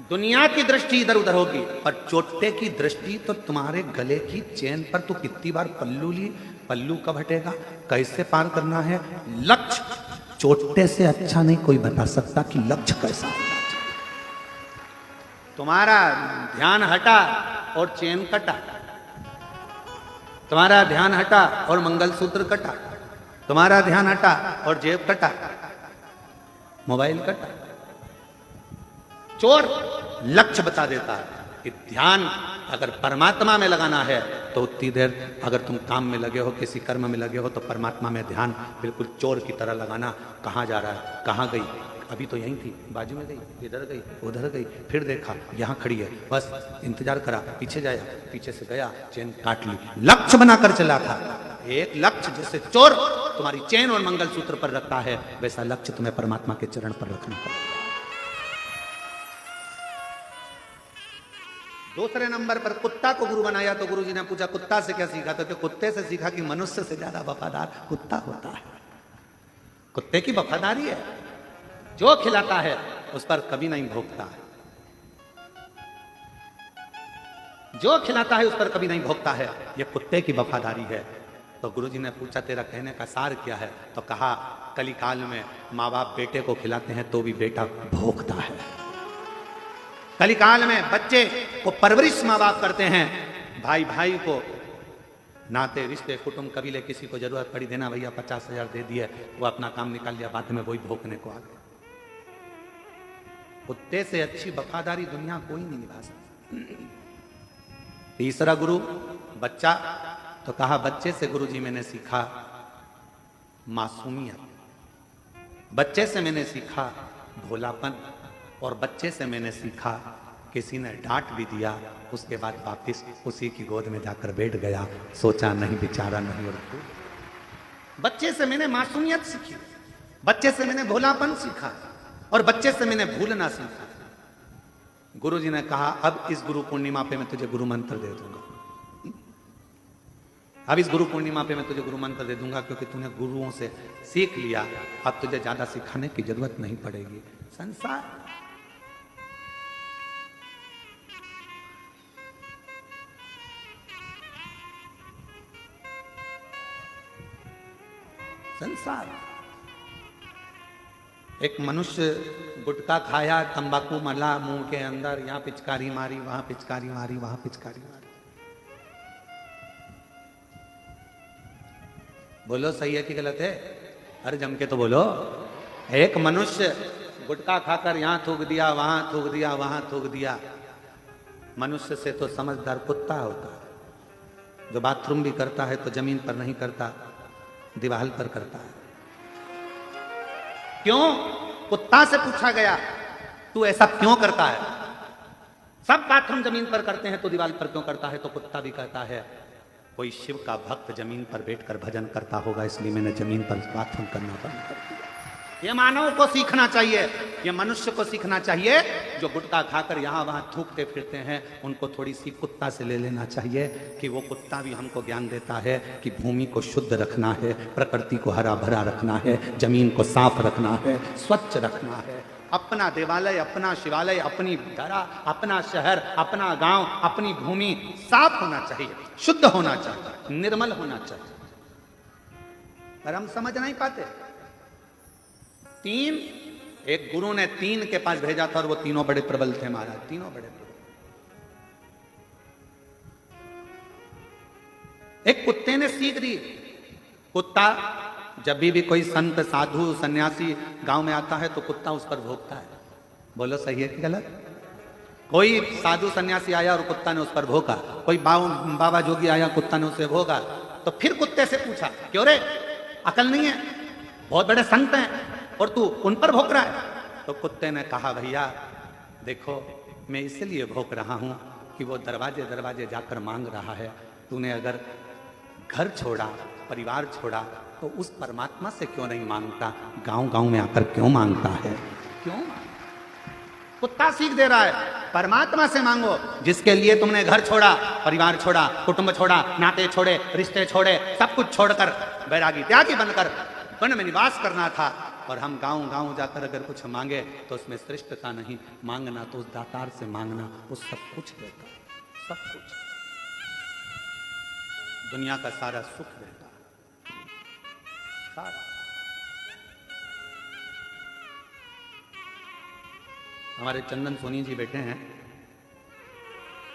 दुनिया की दृष्टि इधर उधर होगी, पर चोटे की दृष्टि तो तुम्हारे गले की चैन पर। तू कितनी बार पल्लू ली, पल्लू कब हटेगा, कैसे पार करना है लक्ष्य। चोटे से अच्छा नहीं कोई बता सकता कि लक्ष्य कैसा होना चाहिए। तुम्हारा ध्यान हटा और चैन कटा, तुम्हारा ध्यान हटा और मंगलसूत्र कटा, तुम्हारा ध्यान हटा और जेब कटा, मोबाइल कटा। चोर लक्ष्य बता देता है कि ध्यान अगर परमात्मा में लगाना है तो उतनी देर, अगर तुम काम में लगे हो, किसी कर्म में लगे हो, तो परमात्मा में ध्यान बिल्कुल चोर की तरह लगाना। कहाँ जा रहा है, कहाँ गई, अभी तो यहीं थी, बाजू में गई, इधर गई, उधर गई, फिर देखा यहाँ खड़ी है, बस इंतजार करा, पीछे जाया, पीछे से गया, चैन काट ली। लक्ष्य बनाकर चला था। एक लक्ष्य जैसे चोर तुम्हारी चैन और मंगलसूत्र पर रखता है, वैसा लक्ष्य तुम्हें परमात्मा के चरण पर रखना पड़ेगा। दूसरे नंबर पर कुत्ता को गुरु बनाया तो गुरुजी ने पूछा कुत्ता से क्या सीखा, तो कुत्ते से सीखा कि मनुष्य से ज्यादा वफादार कुत्ता होता है। कुत्ते की वफादारी है, जो खिलाता है उस पर कभी नहीं भोगता है, जो खिलाता है उस पर कभी नहीं भोगता है। ये कुत्ते की वफादारी है। तो गुरुजी ने पूछा तेरा कहने का सार क्या है, तो कहा कलिकाल में माँ बाप बेटे को खिलाते हैं तो भी बेटा भोगता है। कलिकाल में बच्चे को परवरिश माँ बाप करते हैं, भाई भाई को, नाते रिश्ते कुटुंब कबीले, किसी को जरूरत पड़ी देना भैया 50,000 दे दिए, वो अपना काम निकाल लिया, बाद में वही भोगने को आ गया। कुत्ते से अच्छी वफादारी दुनिया कोई नहीं निभा सकती। तीसरा गुरु बच्चा, तो कहा बच्चे से गुरुजी मैंने सीखा मासूमियत, बच्चे से मैंने सीखा भोलापन, और बच्चे से मैंने सीखा किसी ने डांट भी दिया उसके बाद वापिस उसी की गोद में जाकर बैठ गया, सोचा नहीं विचारा नहीं। और बच्चे से मैंने मासूमियत सीखी, बच्चे से मैंने भोलापन सीखा, और बच्चे से मैंने भूलना सीखा। गुरुजी ने कहा अब इस गुरु पूर्णिमा पे मैं तुझे गुरु मंत्र दे दूंगा, अब इस गुरु पूर्णिमा पे मैं तुझे गुरु मंत्र दे दूंगा, क्योंकि तूने गुरुओं से सीख लिया, अब तुझे ज्यादा सिखाने की जरूरत नहीं पड़ेगी। संसार संसार एक मनुष्य गुटखा खाया, तंबाकू मला मुंह के अंदर, यहां पिचकारी मारी, वहां पिचकारी मारी, वहां पिचकारी मारी। बोलो सही है कि गलत है? अरे जम के तो बोलो। एक मनुष्य गुटखा खाकर यहां थूक दिया, वहां थूक दिया, वहां थूक दिया। मनुष्य से तो समझदार कुत्ता होता है, जो बाथरूम भी करता है तो जमीन पर नहीं करता, दीवार पर करता है। क्यों? कुत्ता से पूछा गया तू ऐसा क्यों करता है? सब बाथरूम जमीन पर करते हैं तो दीवार पर क्यों करता है? तो कुत्ता भी कहता है कोई शिव का भक्त जमीन पर बैठकर भजन करता होगा, इसलिए मैंने जमीन पर बाथरूम करना बंद कर दिया। ये मानव को सीखना चाहिए, ये मनुष्य को सीखना चाहिए। जो गुटखा खाकर यहाँ वहाँ थूकते फिरते हैं उनको थोड़ी सी कुत्ता से ले लेना चाहिए कि वो कुत्ता भी हमको ज्ञान देता है कि भूमि को शुद्ध रखना है, प्रकृति को हरा भरा रखना है, जमीन को साफ रखना है, स्वच्छ रखना है। अपना देवालय, अपना शिवालय, अपनी धरा, अपना शहर, अपना गांव, अपनी भूमि साफ होना चाहिए, शुद्ध होना चाहिए, निर्मल होना चाहिए। पर हम समझ नहीं पाते। तीन, एक गुरु ने 3 के पास भेजा था और वो तीनों बड़े प्रबल थे महाराज, तीनों बड़े प्रबल। एक कुत्ते ने सीख दी। कुत्ता जब भी कोई संत साधु सन्यासी गांव में आता है तो कुत्ता उस पर भौंकता है। बोलो सही है कि गलत? कोई साधु सन्यासी आया और कुत्ता ने उस पर भौंका, कोई बाबा जोगी आया, कुत्ता ने उसे भौंका। तो फिर कुत्ते से पूछा क्यों रे, अकल नहीं है, बहुत बड़े संत हैं और तू उन पर भौंक रहा है? तो कुत्ते ने कहा भैया देखो मैं इसलिए भौंक रहा हूं कि वो दरवाजे दरवाजे जाकर मांग रहा है। तूने अगर घर छोड़ा, परिवार छोड़ा, तो उस परमात्मा से क्यों नहीं मांगता? गांव गांव में आकर क्यों मांगता है? क्यों? कुत्ता सीख दे रहा है। परमात्मा से मांगो, जिसके लिए तुमने घर छोड़ा, परिवार छोड़ा, कुटुंब छोड़ा, नाते छोड़े, रिश्ते छोड़े, सब कुछ छोड़कर बैरागी त्यागी बनकर वन में निवास करना था। और हम गांव जाकर अगर कुछ मांगे तो उसमें श्रेष्ठता नहीं, मांगना तो उस दातार से मांगना, वो सब कुछ देता, सब कुछ, दुनिया का सारा सुख देता, सारा। हमारे चंदन सोनी जी बैठे हैं,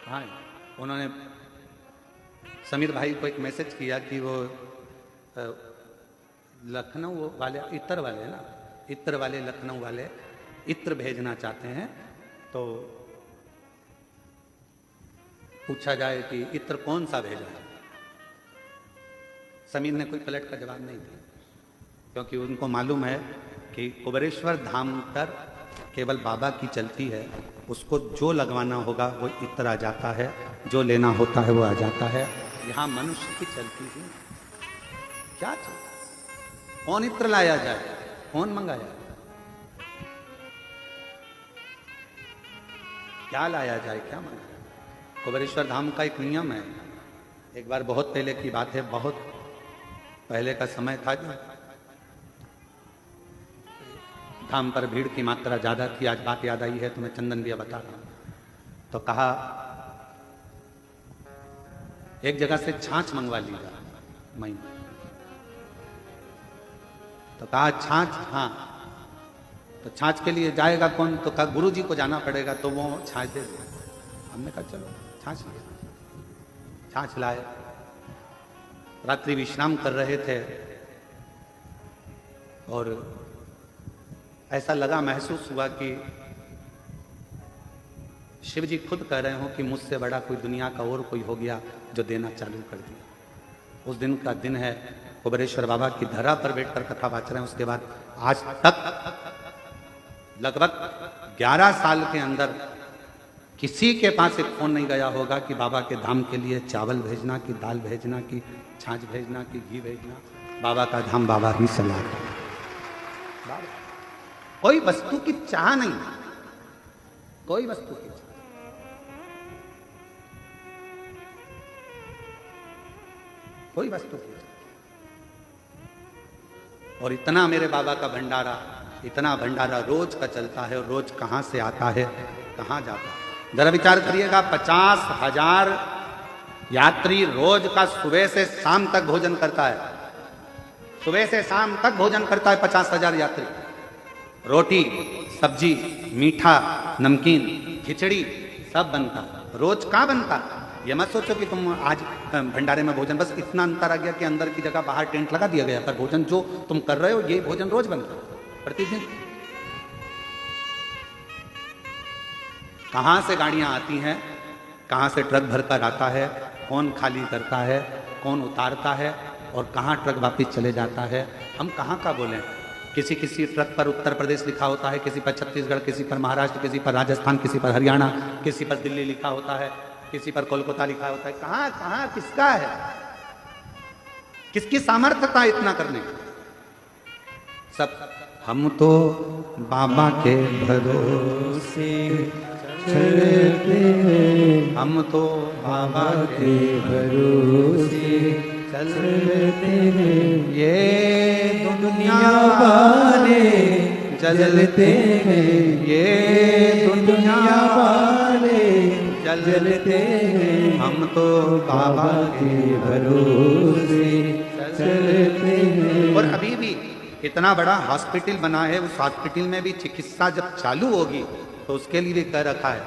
हाँ, उन्होंने समीर भाई को एक मैसेज किया कि वो लखनऊ वाले, इत्र वाले ना, इत्र वाले, लखनऊ वाले इत्र भेजना चाहते हैं, तो पूछा जाए कि इत्र कौन सा भेजा है। समीर ने कोई पलट का जवाब नहीं दिया, क्योंकि उनको मालूम है कि कुबेरेश्वर धाम पर केवल बाबा की चलती है, उसको जो लगवाना होगा वो इत्र आ जाता है, जो लेना होता है वो आ जाता है। यहाँ मनुष्य की चलती ही क्या चलता, कौन इत्र लाया जाए, कौन मंगाया, क्या लाया जाए, क्या मंगाया। कुबेरेश्वर धाम का एक नियम है, एक बार बहुत पहले की बात है, बहुत पहले का समय था, धाम पर भीड़ की मात्रा ज्यादा थी। आज बात याद आई है तो मैं चंदन भैया बता रहा हूं। तो कहा एक जगह से छाछ मंगवा लीजिए मई, तो कहा छाछ, हाँ, तो छाछ के लिए जाएगा कौन, तो कहा गुरुजी को जाना पड़ेगा, तो वो छाछ दे दिया। हमने कहा चलो छाछ लाए, छाछ लाए, रात्रि विश्राम कर रहे थे और ऐसा लगा, महसूस हुआ कि शिव जी खुद कह रहे हो कि मुझसे बड़ा कोई दुनिया का और कोई हो गया जो देना चालू कर दिया। उस दिन का दिन है, कुबेरेश्वर बाबा की धरा पर बैठकर कथा वाच रहे हैं। उसके बाद आज तक लगभग 11 साल के अंदर किसी के पास एक फोन नहीं गया होगा कि बाबा के धाम के लिए चावल भेजना, कि दाल भेजना, कि छाछ भेजना, कि घी भेजना। बाबा का धाम बाबा ही सलाह, कोई वस्तु की चाह नहीं, कोई वस्तु की चाह, कोई वस्तु की चाह। और इतना मेरे बाबा का भंडारा, इतना भंडारा रोज का चलता है, और रोज कहां से आता है, कहां जाता है। जरा विचार करिएगा, 50,000 यात्री रोज का सुबह से शाम तक भोजन करता है, सुबह से शाम तक भोजन करता है 50,000 यात्री। रोटी, सब्जी, मीठा, नमकीन, खिचड़ी सब बनता, रोज का बनता। ये मत सोचो कि तुम आज भंडारे में भोजन, बस इतना अंतर आ गया कि अंदर की जगह बाहर टेंट लगा दिया गया, पर भोजन जो तुम कर रहे हो ये भोजन रोज बनता प्रतिदिन। कहां से गाड़ियां आती हैं, कहां से ट्रक भरकर आता है, कौन खाली करता है, कौन उतारता है, और कहां ट्रक वापिस चले जाता है, हम कहां का बोलें। किसी किसी ट्रक पर उत्तर प्रदेश लिखा होता है, किसी पर छत्तीसगढ़, किसी पर महाराष्ट्र, किसी पर राजस्थान, किसी पर हरियाणा, किसी पर दिल्ली लिखा होता है, किसी पर कोलकाता लिखा होता है। कहां कहां किसका है, किसकी सामर्थ्य था इतना करने की। सब हम तो बाबा के भरोसे चलते हैं, हम तो बाबा के भरोसे चलते हैं। ये दुनिया वाले जलते हैं, ये दुनिया वाले जलते हैं, हम तो बाबा के भरोसे चलते हैं। और अभी भी इतना बड़ा हॉस्पिटल बना है, उस हॉस्पिटल में भी चिकित्सा जब चालू होगी तो उसके लिए भी कह रखा है,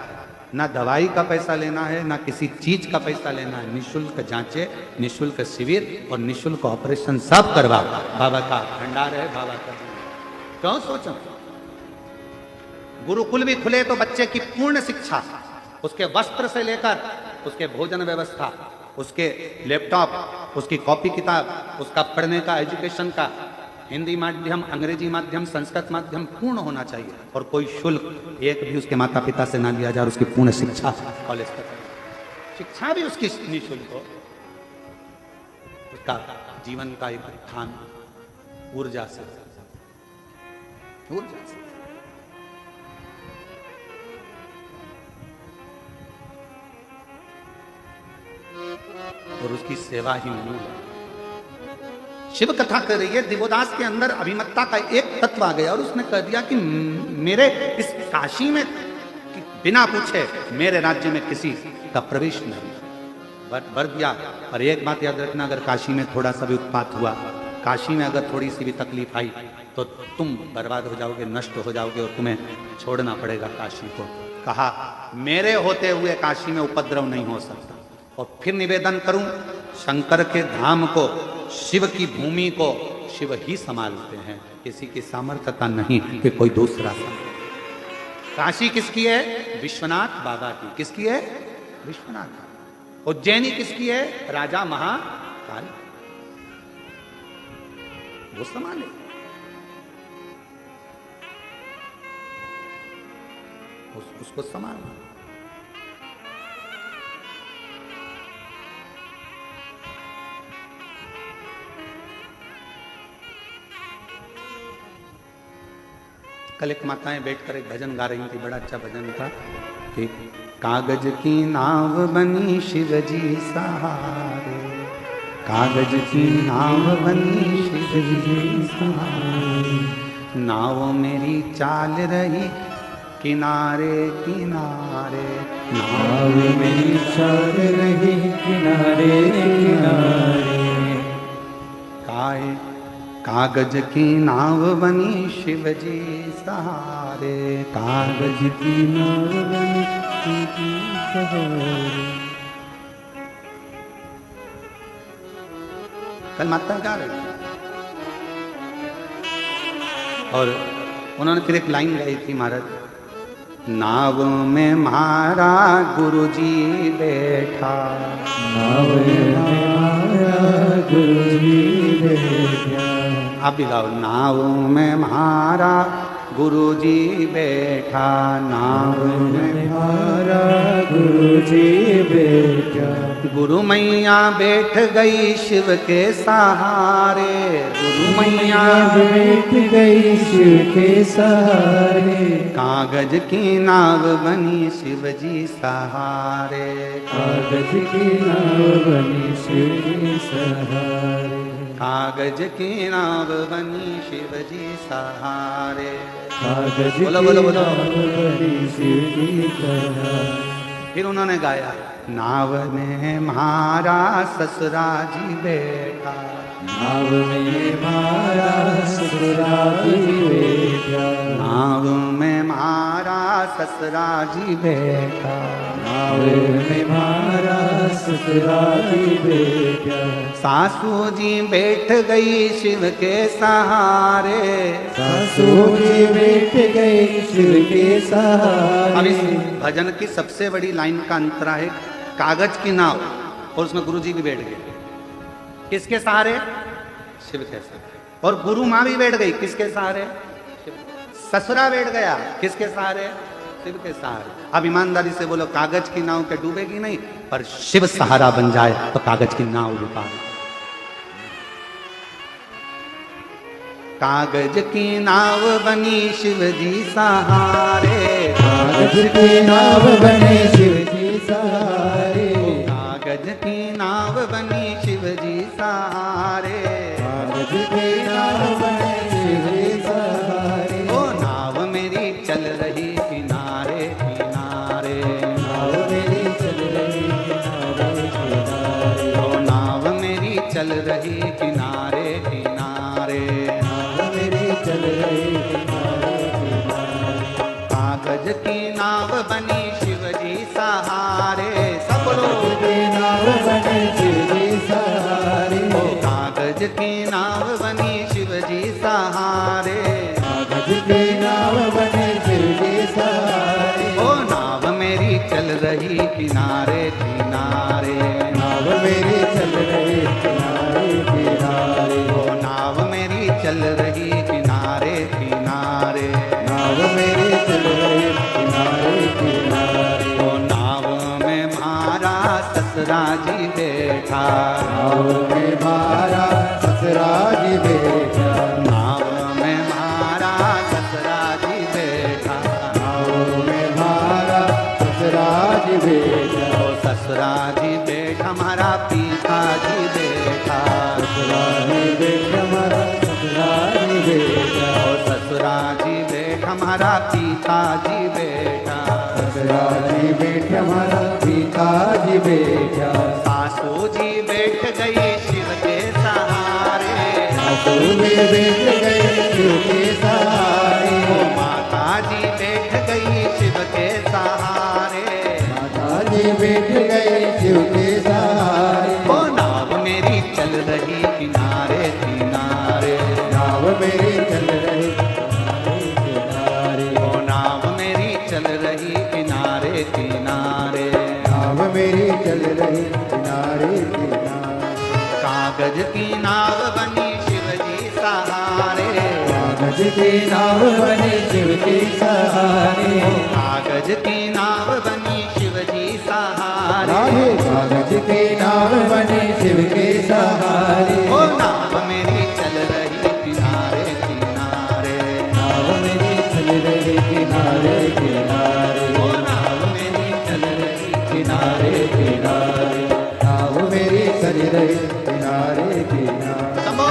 ना दवाई का पैसा लेना है, ना किसी चीज का पैसा लेना है, निःशुल्क जांचे, निःशुल्क शिविर और निःशुल्क ऑपरेशन सब करवा। बाबा का भंडार है, बाबा का। क्यों सोचो, गुरुकुल भी खुले तो बच्चे की पूर्ण शिक्षा, उसके वस्त्र से लेकर उसके भोजन व्यवस्था, उसके लैपटॉप, उसकी कॉपी किताब, उसका पढ़ने का, एजुकेशन का, हिंदी माध्यम, अंग्रेजी माध्यम, संस्कृत माध्यम पूर्ण होना चाहिए, और कोई शुल्क एक भी उसके माता पिता से ना लिया जाए, और उसकी पूर्ण शिक्षा कॉलेज तक, शिक्षा भी उसकी निःशुल्क हो, उसका जीवन का एक उत्थान ऊर्जा से, ऊर्जा से। और उसकी सेवा ही मूल है। शिव कथा कर रही है, दिवोदास के अंदर अभिमत्ता का एक तत्व आ गया और उसने कह दिया कि मेरे इस काशी में बिना पूछे मेरे राज्य में किसी का प्रवेश नहीं, भर दिया। और एक बात याद रखना, अगर काशी में थोड़ा सा भी उत्पात हुआ, काशी में अगर थोड़ी सी भी तकलीफ आई तो तुम बर्बाद हो जाओगे, नष्ट हो जाओगे और तुम्हें छोड़ना पड़ेगा काशी को। कहा मेरे होते हुए काशी में उपद्रव नहीं हो सकता। और फिर निवेदन करूं, शंकर के धाम को, शिव की भूमि को शिव ही संभालते हैं, किसी की सामर्थ्यता नहीं कि कोई दूसरा। काशी किसकी है? विश्वनाथ बाबा की। किसकी है? विश्वनाथ। उज्जैनी किसकी है? राजा महाकाल। वो संभाले। उसको संभालना। कल एक माताएं बैठकर एक भजन गा रही थी, बड़ा अच्छा भजन था कि कागज की नाव बनी शिवजी सहारे, कागज की नाव बनी शिवजी सहारे, नाव मेरी चाल रही किनारे किनारे, नाव मेरी चाल रही किनारे किनारे, कागज की नाव बनी शिवजी सहारे, कागज की नाव बनी शिवजी सहारे। कल माता गा रही थी और उन्होंने फिर एक लाइन गाई थी महाराज, नाव में म्हारा गुरुजी बैठा, नाव में म्हारा गुरुजी बैठा। आप भी गाओ, नाव में म्हारा गुरुजी बैठा, नाव में म्हारा गुरुजी बैठा, गुरु मैया बैठ गई शिव के सहारे, गुरु मैया बैठ गई शिव के सहारे, कागज की नाव बनी शिवजी सहारे, कागज की नाव बनी शिव के सहारे, कागज की नाव बनी शिवजी सहारे, कागज बोलो की बोलो बोलो। नाव बनी शिव की सहारे। फिर उन्होंने गाया, नाव में म्हारा ससुरा जी बैठा, नाव में म्हारा ससुरा जी बैठा, नाव में म्हारा ससुरा जी बैठा, नाव में म्हारा ससुरा जी बैठा, सासू जी बैठ गई शिव के सहारे, सासू जी बैठ गई शिव के सहारे। अब इस भजन की सबसे बड़ी लाइन का अंतरा है, कागज की नाव और उसमें गुरु जी भी बैठ गए, किसके सहारे? शिव के सहारे। और गुरु माँ भी बैठ गई, किसके सहारे? ससुरा बैठ गया, किसके सहारे? शिव के सहारे। अब ईमानदारी से बोलो, कागज की नाव के डूबेगी नहीं, पर शिव सहारा बन जाए तो कागज की नाव डूबा। कागज की नाव बनी शिवजी सहारे, कागज की नाव बने शिव जी सहारे, कागज की नाव बनी शिवजी सहारे, कागज की नाव बने शिव जी सहारे। ओ नाव मेरी चल रही किनारे किनारे, नाव मेरी चल रही किनारे किनारे, ओ नाव मेरी चल रही किनारे किनारे, नाव मेरी चल रही किनारे किनारे, कागज की नाव बनी शिवजी सहारे, सब लोग की नाव बने शिव जी सहारे, ओ कागज की नाव बनी शिवजी सहारे, कागज की नाव बने शिव जी सहारे। ओ नाव मेरी चल रही किनारे किनारे, नाव मेरी चल रही किनारे किनारे, ओ नाव मेरी चल रही किनारे किनारे, नाव मेरी चल रही किनारे किनारे, ओ नाव में म्हारा ससुरा जी बैठा, नाव में म्हारा ससुरा जी बैठा, नाव में म्हारा ससुरा जी बैठा, नाव में म्हारा ससुरा जी बैठा, ओ ससुरा जी बैठा म्हारा पीता जी बैठा, ससुरा जी बैठा हमारा पिताजी बैठा, सासू जी बैठ गई शिव के सहारे, सासू भी बैठ गए शिव के सहारे, ओ माता जी बैठ गई शिव के सहारे, माता जी बैठ गए शिव के सहारे, ओ नाव मेरी चल रही किनारे किनारे, नाव मेरी चल रही किनारे, ओ नाव मेरी चल रही किनारे किनारे, नाव मेरी चल रही किनारे किनारे, कागज की नाव बनी शिव जी सहारे, कागज की नाव बने शिव के सहारे, कागज की नाव बनी शिव जी सहारे, राधे कागज की नाव बने शिव के सहारे, ओ नाव मेरी चल रही किनारे किनारे, नाव मेरी चल रही किनारे किनारे, ओ नाव मेरी चल रही किनारे किनारे, नाव मेरी चल रही किनारे किनारे। समो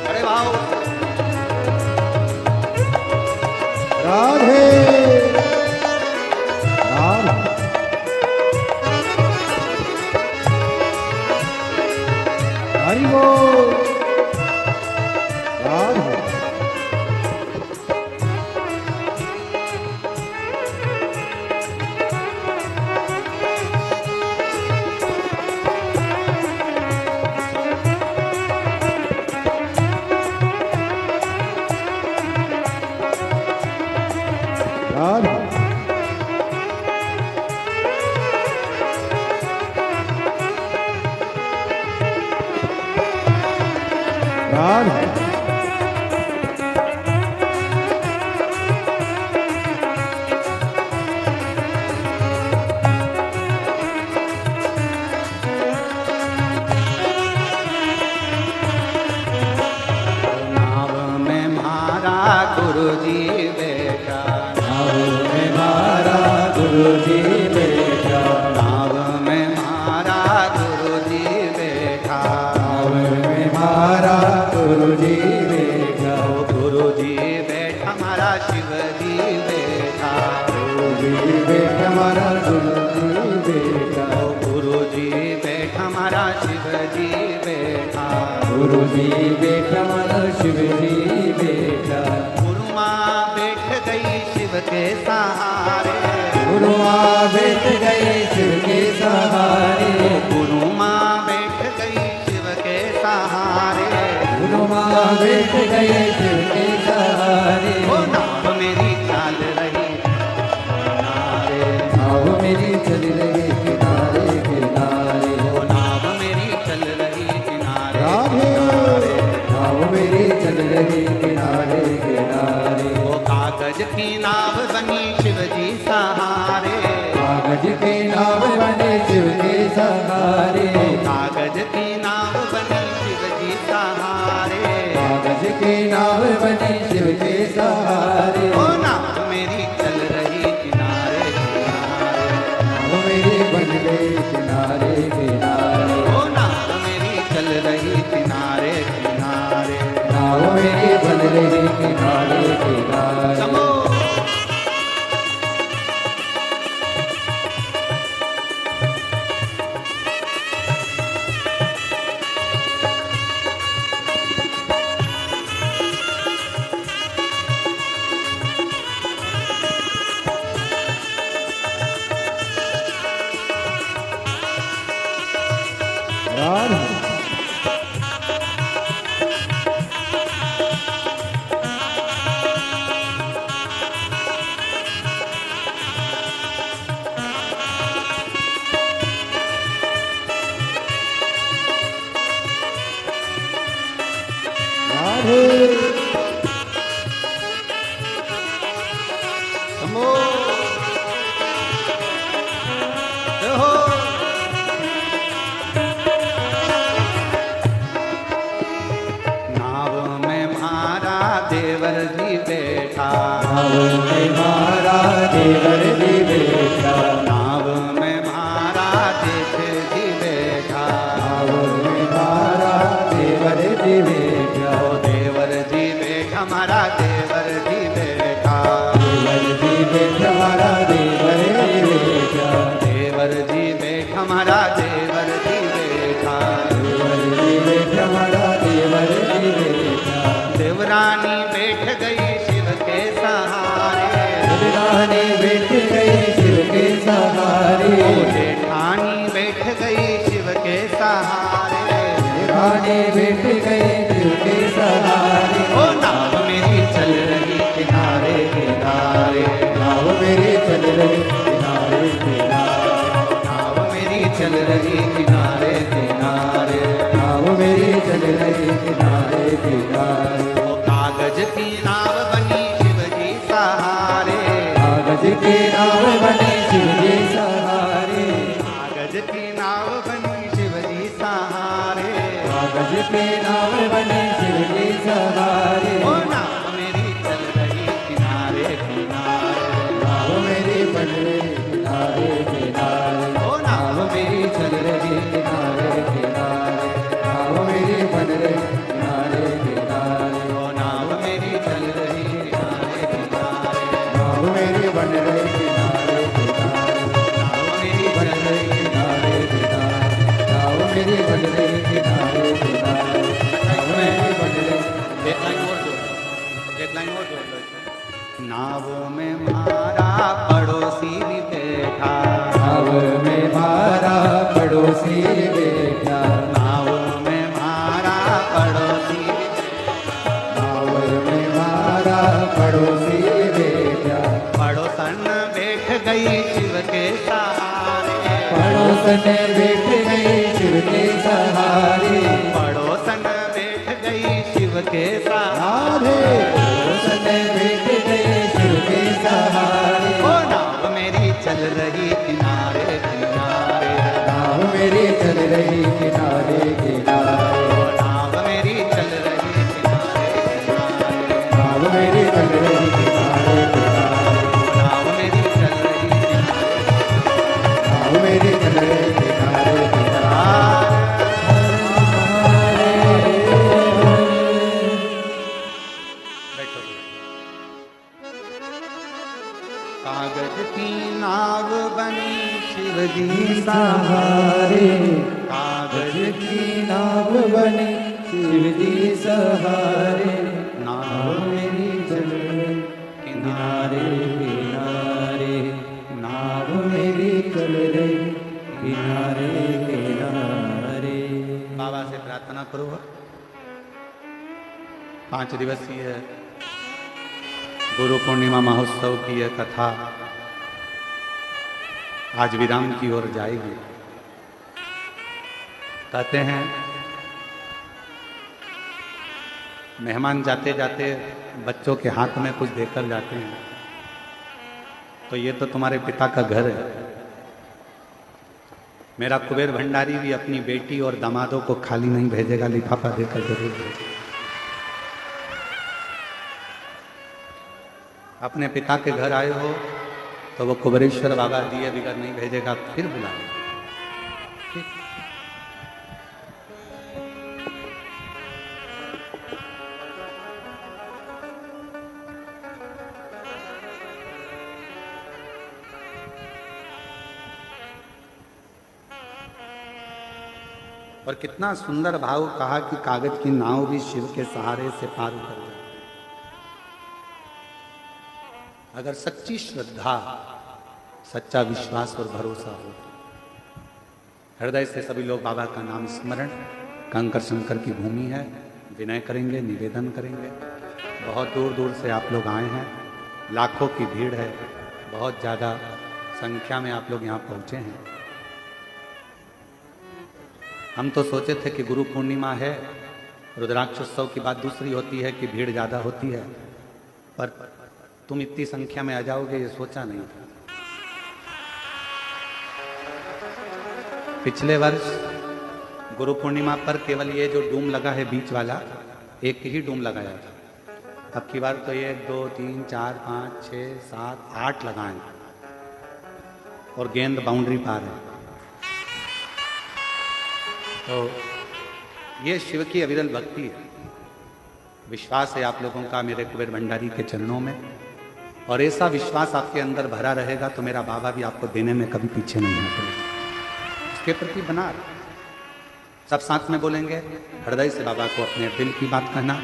अरे वाह राधे राधे हरि बोल राधे राधे राधे नाव में मारा गुरु जी बैठा, नाव में मारा गुरु जी बैठा, नाव में मारा गुरु जी बैठा, नाव में मारा गुरु जी बैठा, ओ गुरु जी बैठा हमारा शिव जी बैठा, गुरु जी बैठा हमारा गुरु जी बैठा, ओ गुरु जी बैठा हमारा शिव जी बैठा, गुरु जी बैठा हमारा शिव जी बैठा, गुरु माँ बैठ गई शिव के सहारे, गुरु माँ बैठ गए शिव के सहारे, गुरु माँ बैठ गई शिव के सहारे, गुरु माँ बैठ गए शिव के सहारे, ओ नाव मेरी चाल रही किनारे, नाव मेरी चल रही किनारे किनारे, ओ नाव मेरी चल रही किनारे राधे किनारे, नाव मेरी चल रही किनारे किनारे, ओ कागज की नाव बनी शिव जी सहारे, कागज की नाव बने शिव के सहारे, कागज की नाव बनी शिव जी सहारे, कागज की नाव बने शिव के सहारे, ओ नाव मेरी चल रही किनारे किनारे, नाव मेरी बन गई किनारे किनारे, ओ नाव मेरी चल रही किनारे किनारे, नाव मेरी बन रही किनारे किनारे। समो राधे राधे समो जय हो नाव में मारा देवर जी बैठा, नाव में मारा देवर जी बैठा, नाव हमारा देवर जी बैठा। देवर जी बैठ हमारा देवर जी बैठा। देवर जी बैठ हमारा देवर जी बैठा। देवर जी बैठ हमारा देवर जी बैठा। देवरानी बैठ गई शिव के सहारे। देवरानी बैठ गई शिव के सहारे। जेठानी बैठ गई शिव के सहारे। जेठानी बैठ गई शिव के सहारे। ओ नाव मेरी चल रही किनारे किनारे। नाव मेरी चल रही किनारे किनारे। नाव मेरी चल रही किनारे किनारे। नाव मेरी चल रही किनारे किनारे। ओ कागज की नाव बनी शिव जी सहारे। कागज की नाव बनी शिव जी सहारे। कागज की नाव बनी शिव जी सहारे। कागज की नाव बनी शिव जी सहारे। ओ नाव मेरी चल रही किनारे किनारे। नाव मेरी बन रही किनारे किनारे। ओ नाव मेरी चल रही किनारे किनारे। नाव मेरी बन रही किनारे किनारे। ओ नाव मेरी चल रही किनारे किनारे। नाव मेरी बन रही किनारे किनारे। नाव मेरी बन रही किनारे किनारे। नाव मेरी बन रही किनारे किनारे। नाव मेरी बन रही एक लाइन और जोड़, एक लाइन और जोड़ लो इसमें। नावों में मारा पड़ोसी भी बैठा। नाव में मारा पड़ोसी बैठा। नाव में मारा पड़ोसी भी बैठा। नाव में मारा पड़ोसी बैठा। पड़ोसन बैठ गई शिव के सहारे। पड़ोसन बैठ गई शिव के सहारे। पड़ोसन बैठ गई शिव के सहारे। पड़ोसन बैठ गई शिव के सहारे। ओ नाव मेरी चल रही किनारे किनारे। नाव मेरी चल रही किनारे किनारे। ओ नाव मेरी चल रही किनारे किनारे। नाव मेरी चल रही किनारे किनारे। नाव मेरी चल रही किनारे। नाव मेरी चल रही किनारे किनारे। बैठो। कागज की नाव बनी शिव जी सहारे। कागज की नाव बनी शिव जी सहारे। नाव मेरी चल रही किनारे किनारे। नाव मेरी चल रही किनारे किनारे। बाबा से प्रार्थना करो। 5 दिवसीय गुरु पूर्णिमा महोत्सव की यह कथा आज विराम की ओर जाएगी। कहते हैं मेहमान जाते जाते बच्चों के हाथ में कुछ देकर जाते हैं, तो ये तो तुम्हारे पिता का घर है। मेरा कुबेर भंडारी भी अपनी बेटी और दामादों को खाली नहीं भेजेगा, लिफाफा देकर जरूर भेजेगा। अपने पिता के घर आए हो तो वो कुबेरेश्वर बाबा दिए बिगर नहीं भेजेगा, फिर बुलाएगा। ठीक। और कितना सुंदर भाव कहा कि कागज की नाव भी शिव के सहारे से पार उतर जाए। अगर सच्ची श्रद्धा, सच्चा विश्वास और भरोसा हो, हृदय से सभी लोग बाबा का नाम स्मरण, कंकर शंकर की भूमि है, विनय करेंगे, निवेदन करेंगे। बहुत दूर दूर से आप लोग आए हैं, लाखों की भीड़ है, बहुत ज़्यादा संख्या में आप लोग यहाँ पहुँचे हैं। हम तो सोचे थे कि गुरु पूर्णिमा है, रुद्राक्षोत्सव की बात दूसरी होती है कि भीड़ ज़्यादा होती है, पर तुम इतनी संख्या में आ जाओगे ये सोचा नहीं था। पिछले वर्ष गुरु पूर्णिमा पर केवल ये जो डूम लगा है बीच वाला, एक ही डूम लगाया था। अब की बार तो 1 2 3 4 5 6 7 8 लगाए और गेंद बाउंड्री पार है। तो ये शिव की अविरल भक्ति है। विश्वास है आप लोगों का मेरे कुबेर भंडारी के चरणों में, और ऐसा विश्वास आपके अंदर भरा रहेगा तो मेरा बाबा भी आपको देने में कभी पीछे नहीं हटेगा। इसके प्रति बना रहे। सब साथ में बोलेंगे, हृदय से बाबा को अपने दिल की बात कहना,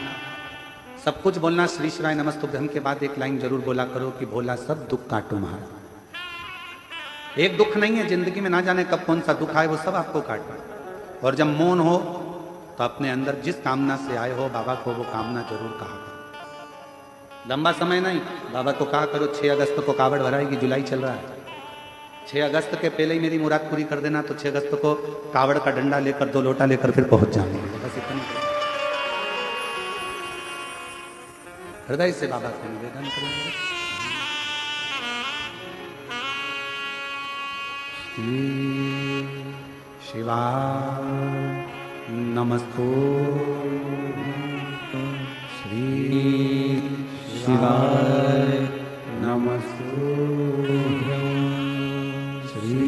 सब कुछ बोलना। श्री शिवाय नमस्तुभ्यम के बाद एक लाइन जरूर बोला करो कि भोला सब दुख काटो महाराज। एक दुख नहीं है जिंदगी में, ना जाने कब कौन सा दुख आए, वो सब आपको काटना। और जब मौन हो तो अपने अंदर जिस कामना से आए हो बाबा को वो कामना जरूर कहा करो। लंबा समय नहीं, बाबा को कहा करो 6 अगस्त को कावड़ भराएगी, जुलाई चल रहा है, 6 अगस्त के पहले ही मेरी मुराद पूरी कर देना, तो 6 अगस्त को कावड़ का डंडा लेकर 2 लोटा लेकर फिर पहुंच जाएंगे। बस इतना हृदय से बाबा को निवेदन करेंगे। शिवाय नमस्तुभ्यं, श्री शिवाय नमस्तुभ्यं, श्री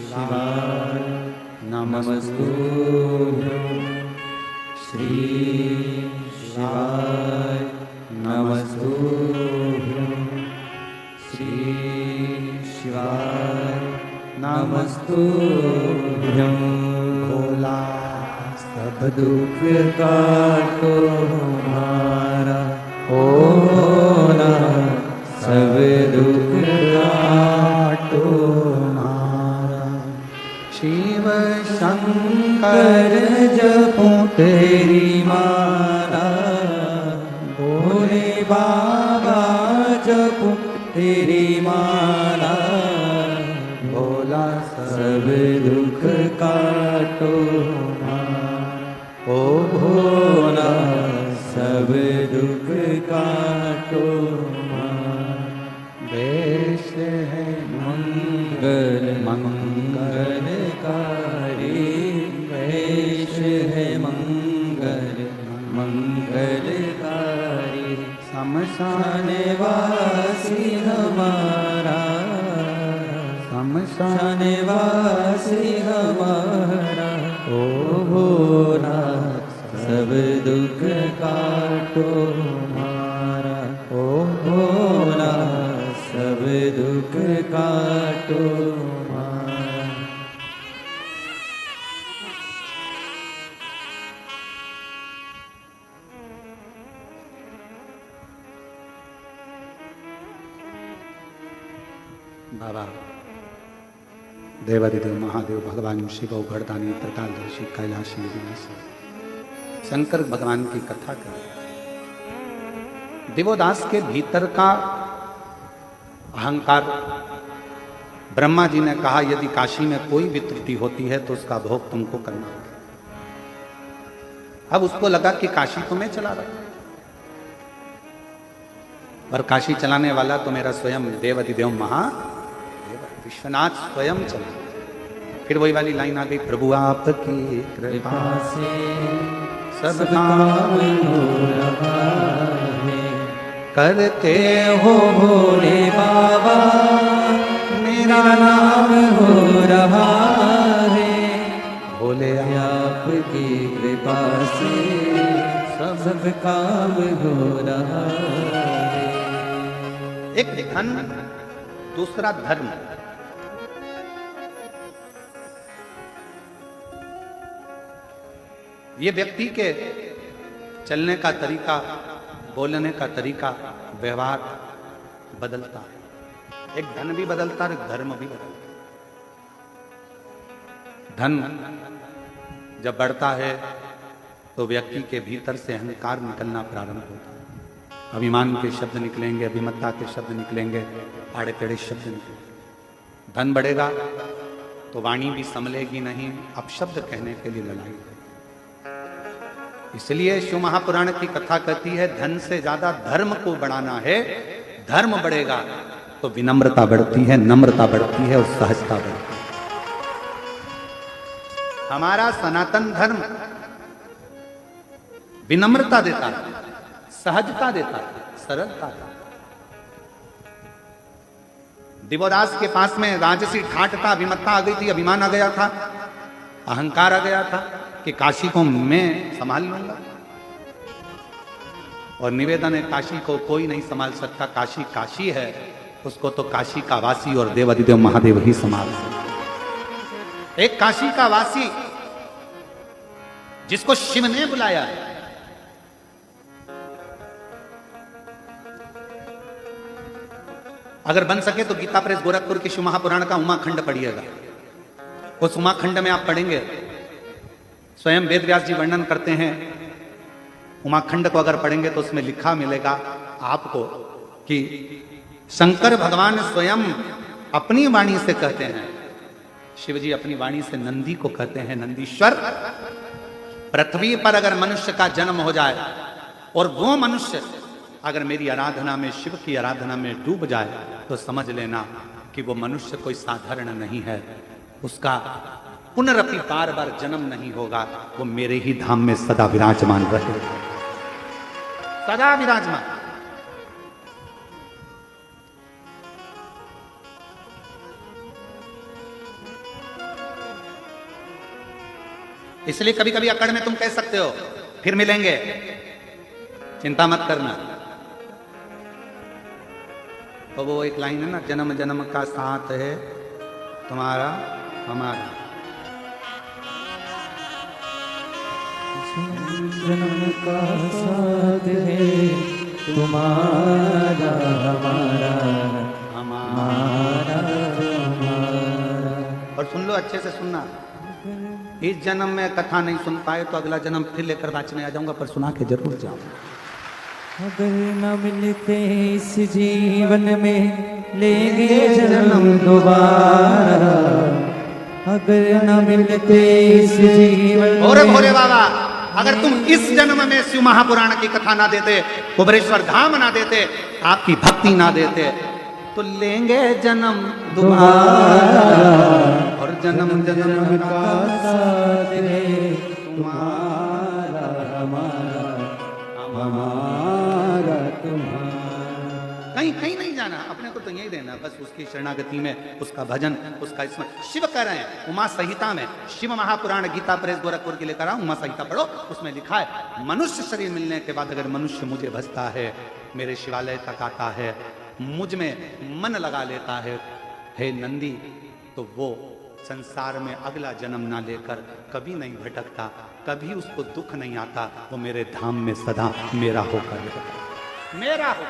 शिवाय नमस्तुभ्यं, श्री शिवाय नमस्तुभ्यं, श्री शिवाय नमस्तुभ्यं। भोला सब दुख काटो हमारा, भोला सब दुख काटो हमारा। शिव शंकर जपूं तेरी माला, भोले बाबा जपूं तेरी माला, भोला सब दुख काटो हमारा। ओ भोला सब दुख काटो हमारा। वेश है मंगल मंगलकारी, वेश है मंगल मंगलकारी। शमशान वासी हमारा, शमशान वासी हमारा। ओ भोला सब दुख काटो हमारा, ओ भोला सब दुख काटो हमारा। बाबा देवादिदेव महादेव भगवान शिव उघड़दानी त्रिकालदर्शी कैलाशी विनाशी शंकर भगवान की कथा कर। दिवोदास के भीतर का अहंकार, ब्रह्मा जी ने कहा यदि काशी में कोई भी त्रुटि होती है तो उसका भोग तुमको करना होगा। अब उसको लगा कि काशी तो मैं चला रहा, पर काशी चलाने वाला तो मेरा स्वयं देवादिदेव महादेव विश्वनाथ स्वयं चला। फिर वही वाली लाइन आ गई, प्रभु आपकी कृपा से सब काम हो रहा है, करते हो भोले बाबा मेरा नाम हो रहा है। भोले आपकी कृपा से सब काम हो रहा है। एक धन, दूसरा धर्म। ये व्यक्ति के चलने का तरीका, बोलने का तरीका, व्यवहार बदलता है। एक धन भी बदलता है, एक धर्म भी बदलता है। धन जब बढ़ता है तो व्यक्ति के भीतर से अहंकार निकलना प्रारंभ होता है। अभिमान के शब्द निकलेंगे, अभिमत्ता के शब्द निकलेंगे, आड़े टेढ़े शब्द निकलेंगे। धन बढ़ेगा तो वाणी भी संभलेगी नहीं, अपशब्द कहने के लिए लड़ाई। इसलिए शिव महापुराण की कथा कहती है धन से ज्यादा धर्म को बढ़ाना है। धर्म बढ़ेगा तो विनम्रता बढ़ती है, नम्रता बढ़ती है और सहजता बढ़ती है। हमारा सनातन धर्म विनम्रता देता है, सहजता देता है, सरलता देता है। दिवोदास के पास में राजसी ठाट था, अभिमत्ता आ गई थी, अभिमान आ गया था, अहंकार आ गया था कि काशी को मैं संभाल लूंगा। और निवेदन है, काशी को कोई नहीं संभाल सकता। काशी काशी है, उसको तो काशी का वासी और देवाधिदेव महादेव ही संभाल सकते। एक काशी का वासी जिसको शिव ने बुलाया है, अगर बन सके तो गीता प्रेस गोरखपुर की शिव महापुराण का उमाखंड पढ़िएगा। उस उमाखंड में आप पढ़ेंगे, स्वयं वेद व्यास जी वर्णन करते हैं। उमाखंड को अगर पढ़ेंगे तो उसमें लिखा मिलेगा आपको कि शंकर भगवान स्वयं अपनी वाणी से कहते हैं, शिव जी अपनी वाणी से नंदी को कहते हैं, नंदीश्वर, पृथ्वी पर अगर मनुष्य का जन्म हो जाए और वो मनुष्य अगर मेरी आराधना में, शिव की आराधना में डूब जाए, तो समझ लेना कि वो मनुष्य कोई साधारण नहीं है, उसका पुनरपि बार बार जन्म नहीं होगा, वो मेरे ही धाम में सदा विराजमान रहेगा, सदा विराजमान। इसलिए कभी कभी अकड़ में तुम कह सकते हो फिर मिलेंगे, चिंता मत करना। तो वो एक लाइन है ना, जन्म जन्म का साथ है तुम्हारा हमारा। जन्म का साथ है तुम्हारा हमारा, हमारा तुम्हारा। और सुन लो, अच्छे से सुनना, इस जन्म में कथा नहीं सुन पाए तो अगला जन्म फिर लेकर वाचने आ जाऊंगा, पर सुना के जरूर जाऊंगा। अगर न मिलते इस जीवन में लेंगे जन्म दोबारा, अगर न मिलते इस जीवन। भोरे भोरे बाबा, अगर तुम इस जन्म में शिव महापुराण की कथा ना देते, कुबरेश्वर धाम ना देते, आपकी भक्ति ना देते, तो लेंगे जन्म दोबारा, और जन्म जन्म का साथ है तुम्हारा हमारा, हमारा तुम्हारा। कहीं कहीं नहीं जाना, अपने को तो यही देना, बस उसकी शरणागति में, उसका भजन, उसका स्मरण। शिव कह रहे हैं उमा संहिता में, शिव महापुराण गीता प्रेस गोरखपुर की लेकर आओ, उमा संहिता पढ़ो, उसमें लिखा है मनुष्य शरीर मिलने के बाद अगर मनुष्य मुझे भजता है, मेरे शिवालय तक आता है, मुझ में मन लगा लेता है, हे नंदी, तो वो संसार में अगला जन्म ना लेकर कभी नहीं भटकता, कभी उसको दुख नहीं आता, वो मेरे धाम में सदा मेरा होकर रहता, मेरा हो।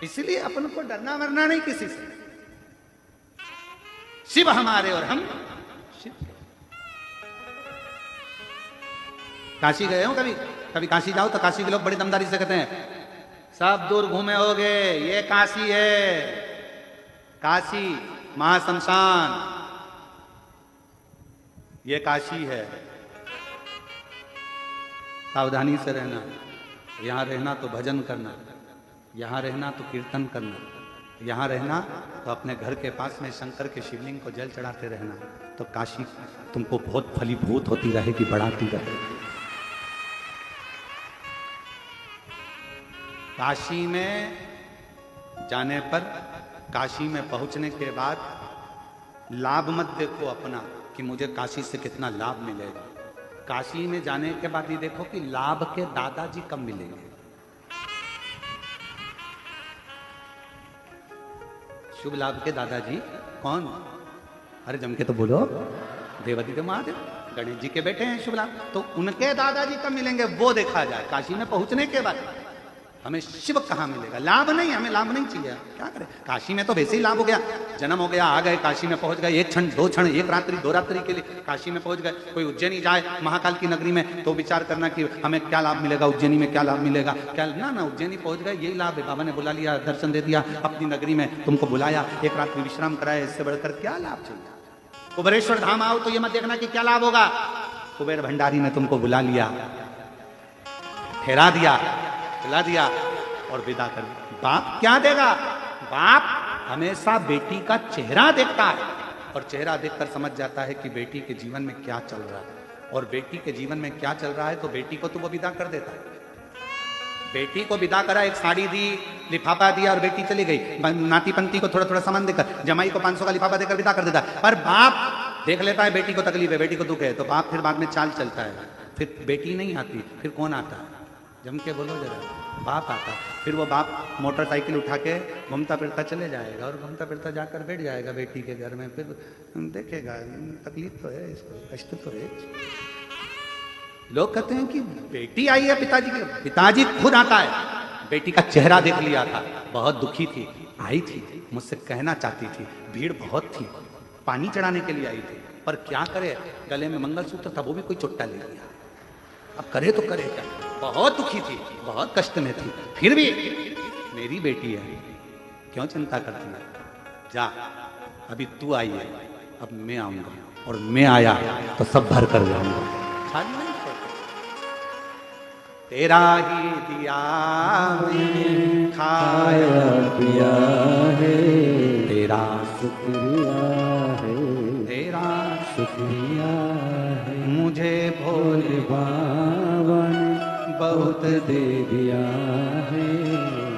इसलिए अपन को डरना मरना नहीं किसी से, शिव हमारे और हम शिव। काशी गए हो कभी? कभी काशी जाओ तो काशी के लोग बड़ी दमदारी से कहते हैं सब दूर घूमे होगे, ये काशी है, काशी महाशमशान, ये काशी है। सावधानी से रहना, यहां रहना तो भजन करना, यहां रहना तो कीर्तन करना, यहां रहना तो अपने घर के पास में शंकर के शिवलिंग को जल चढ़ाते रहना, तो काशी तुमको बहुत फलीभूत होती रहेगी, बढ़ाती रहेगी। काशी में जाने पर, काशी में पहुंचने के बाद लाभ मत देखो अपना कि मुझे काशी से कितना लाभ मिलेगा। काशी में जाने के बाद ये देखो कि लाभ के दादाजी कब मिलेंगे। शुभ लाभ के दादाजी कौन? अरे जम के तो बोलो, देवाधिदेव महादेव, गणेश जी के बेटे हैं शुभ लाभ, तो उनके दादाजी कब मिलेंगे वो देखा जाए। काशी में पहुंचने के बाद हमें शिव कहाँ मिलेगा? लाभ नहीं, हमें लाभ नहीं चाहिए, क्या करें? काशी में तो वैसे ही लाभ हो गया, जन्म हो गया, आ गए, काशी में पहुंच गए, एक क्षण, दो क्षण, एक रात्रि, दो रात्रि के लिए काशी में पहुंच गए। कोई उज्जैनी जाए महाकाल की नगरी में तो विचार करना कि हमें क्या लाभ मिलेगा, उज्जैनी में क्या लाभ मिलेगा, क्या ना ना, उज्जैनी पहुंच गए, यही लाभ है, बाबा ने बुला लिया, दर्शन दे दिया, अपनी नगरी में तुमको बुलाया, एक रात्रि विश्राम कराया, इससे बढ़कर क्या लाभ चाहिए? कुबेरेश्वर धाम आओ तो ये मत देखना कि क्या लाभ होगा, कुबेर भंडारी ने तुमको बुला लिया, ठहरा दिया, खिला दिया और विदा कर दिया। बाप क्या देगा? बाप हमेशा बेटी का चेहरा देखता है और चेहरा देखकर समझ जाता है कि बेटी के जीवन में क्या चल रहा है, और बेटी के जीवन में क्या चल रहा है तो बेटी को तो वो विदा कर देता है। बेटी को विदा करा, एक साड़ी दी, लिफाफा दिया और बेटी चली गई, नाती पंती को थोड़ा थोड़ा सामान देकर, जमाई को 500 का लिफाफा देकर विदा कर देता है। पर बाप देख लेता है बेटी को तकलीफ है, बेटी को दुख है, तो बाप फिर बाद में चाल चलता है, फिर बेटी नहीं आती, फिर कौन आता है? जम के बोलो जरा। बाप आता, फिर वो बाप मोटरसाइकिल उठा के घूमता फिरता चले जाएगा और घूमता फिरता जाकर बैठ जाएगा बेटी के घर में। फिर देखेगा तकलीफ तो है इसको, कष्ट तो है। लोग कहते हैं कि बेटी आई है पिताजी के, पिताजी खुद आता है। बेटी का चेहरा देख लिया था, बहुत दुखी थी, आई थी, मुझसे कहना चाहती थी, भीड़ बहुत थी, पानी चढ़ाने के लिए आई थी, पर क्या करे, गले में मंगलसूत्र था, वो भी कोई चुट्टा ले लिया। अब करे तो करे क्या, बहुत दुखी थी, बहुत कष्ट में थी, फिर भी मेरी बेटी है, क्यों चिंता करती है, जा, अभी तू आई है, अब मैं आऊंगा, और मैं आया तो सब भर कर जाऊंगा, खाली नहीं छोड़ता। तेरा ही दिया खाया पिया है, तेरा शुक्रिया है, तेरा शुक्रिया है, मुझे भोले बाबा ने बहुत दे दिया है,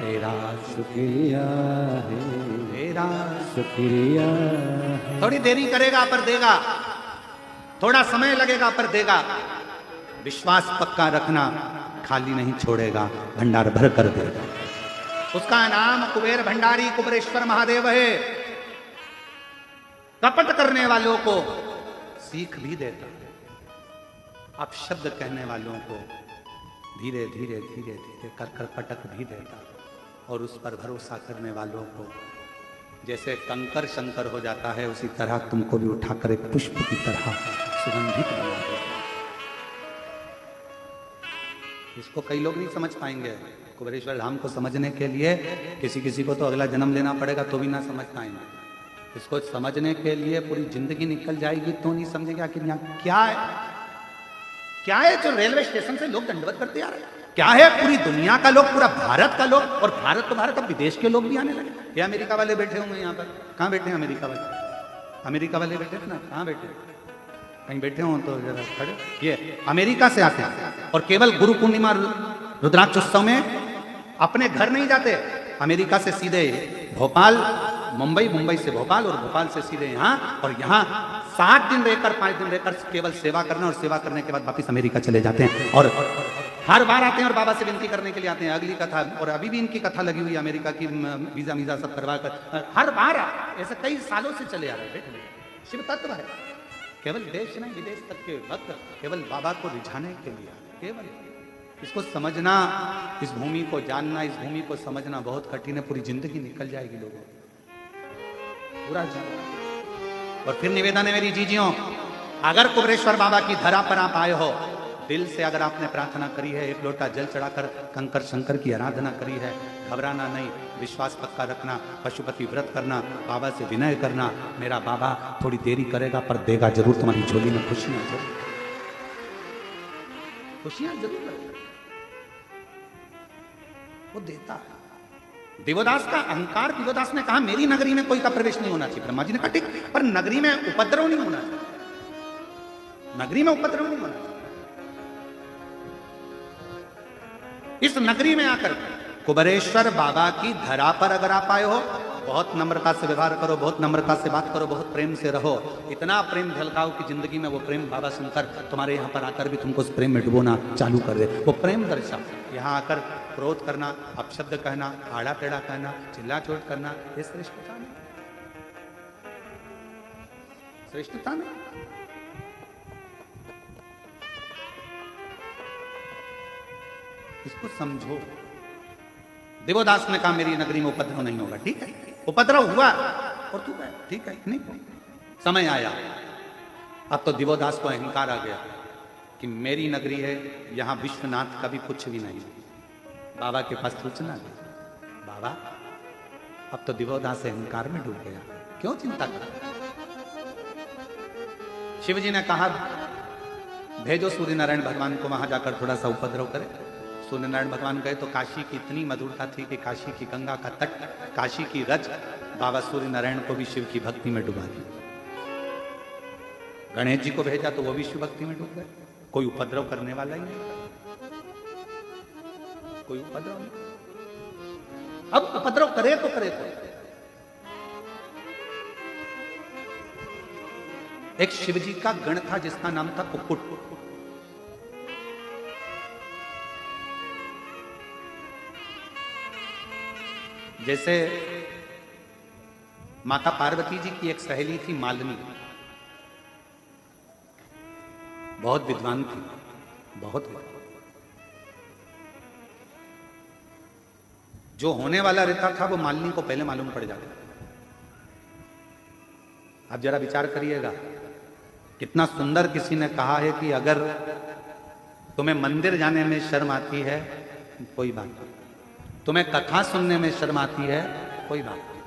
तेरा शुक्रिया है, तेरा शुक्रिया है। थोड़ी देरी करेगा पर देगा, थोड़ा समय लगेगा पर देगा। विश्वास पक्का रखना, खाली नहीं छोड़ेगा, भंडार भर कर देगा। उसका नाम कुबेर भंडारी कुबेरेश्वर महादेव है। कपट करने वालों को सीख भी देता, आप शब्द कहने वालों को धीरे धीरे धीरे धीरे कर कर पटक भी देता, और उस पर भरोसा करने वालों को जैसे कंकर शंकर हो जाता है, उसी तरह तुमको भी उठाकर एक पुष्प की तरह सुगंधित बना देता। इसको कई लोग नहीं समझ पाएंगे। कुबेरेश्वर धाम को समझने के लिए किसी किसी को तो अगला जन्म लेना पड़ेगा, तो भी ना समझ पाएंगे। इसको समझने के लिए पूरी जिंदगी निकल जाएगी तो नहीं समझेगा कि यहाँ क्या है। क्या है जो रेलवे स्टेशन से लोग दंडवत करते आ रहे हैं? क्या है पूरी दुनिया का लोग, पूरा भारत का लोग, और भारत तो भारत, अब विदेश के लोग भी आने लगे। ये अमेरिका वाले बैठे होंगे यहाँ पर, कहाँ बैठे हैं अमेरिका वाले? अमेरिका वाले बैठे थे ना, कहाँ बैठे? कहीं बैठे हो तो जरा खड़े। ये अमेरिका से आते हैं और केवल गुरु पूर्णिमा रुद्राक्षोत्सव में अपने घर नहीं जाते, अमेरिका से सीधे भोपाल, मुंबई, मुंबई से भोपाल, और भोपाल से सीधे यहाँ, और यहाँ 7 दिन रहकर 5 दिन रहकर केवल सेवा करना, और सेवा करने के बाद वापिस अमेरिका चले जाते हैं। और हर बार आते हैं और बाबा से विनती करने के लिए आते हैं। अगली कथा, और अभी भी इनकी कथा लगी हुई है अमेरिका की, वीजा वीजा सब करवा कर हर बार ऐसे कई सालों से चले आ रहे हैं। शिव तत्व है, केवल देश नहीं विदेश तक के भक्त केवल बाबा को रिझाने के लिए, केवल इसको समझना, इस भूमि को जानना, इस भूमि को समझना बहुत कठिन है। पूरी जिंदगी निकल जाएगी लोगों, पूरा जीवन। और फिर निवेदन है मेरी जीजियों, अगर कुबेरेश्वर बाबा की धरा पर आप आए हो, दिल से अगर आपने प्रार्थना करी है, एक लोटा जल चढ़ाकर कंकर शंकर की आराधना करी है, घबराना नहीं, विश्वास पक्का रखना, पशुपति व्रत करना, बाबा से विनय करना, मेरा बाबा थोड़ी देरी करेगा पर देगा जरूर, तुम्हारी झोली में खुशियां जरूर, खुशियां जरूर वो देता है। देवदास का अहंकार, देवदास ने कहा मेरी नगरी में कोई का प्रवेश नहीं होना चाहिए। ब्रह्मा जी ने कहा ठीक, पर नगरी में उपद्रव नहीं होना चाहिए, नगरी में उपद्रव नहीं होना चाहिए। इस नगरी में आकर कुबेरेश्वर बाबा की धरा पर अगर आप आए हो, बहुत नम्रता से व्यवहार करो, बहुत नम्रता से बात करो, बहुत प्रेम से रहो, इतना प्रेम झलकाओ कि जिंदगी में वो प्रेम बाबा शंकर तुम्हारे यहाँ पर आकर भी तुमको उस प्रेम में डुबोना चालू कर दे। वो प्रेम दर्शा, यहाँ आकर क्रोध करना, अपशब्द कहना, आड़ा टेढ़ा कहना, चिल्ला चोट करना, ये श्रेष्ठता नहीं, श्रेष्ठता नहीं। इसको समझो। देवदास ने कहा मेरी नगरी में उपद्रव नहीं होगा, ठीक है, उपद्रव हुआ और तू गया, ठीक है, नहीं समय आया। अब तो देवदास को अहंकार आ गया कि मेरी नगरी है, यहां विश्वनाथ का भी कुछ भी नहीं। बाबा के पास सूचना दी, बाबा अब तो देवदास अहंकार में डूब गया, क्यों चिंता कर। शिव जी ने कहा भेजो सूर्य नारायण भगवान को वहां जाकर थोड़ा सा उपद्रव करे। सूर्य नारायण भगवान गए तो काशी की इतनी मधुरता थी कि काशी की गंगा का तट, काशी की रज बाबा सूर्य नारायण को भी शिव की भक्ति में डुबा दी। गणेश जी को भेजा तो वो भी शिव भक्ति में डूब गए। कोई उपद्रव करने वाला ही नहीं, कोई उपद्रव नहीं। अब उपद्रव करे तो करे कोई। एक शिवजी का गण था जिसका नाम था कुक्कुट। जैसे माता पार्वती जी की एक सहेली थी मालिनी, बहुत विद्वान थी, बहुत। जो होने वाला रहता था वो मालिनी को पहले मालूम पड़ जाता। आप जरा विचार करिएगा, कितना सुंदर किसी ने कहा है कि अगर तुम्हें मंदिर जाने में शर्म आती है कोई बात नहीं, तुम्हें कथा सुनने में शर्म आती है कोई बात नहीं,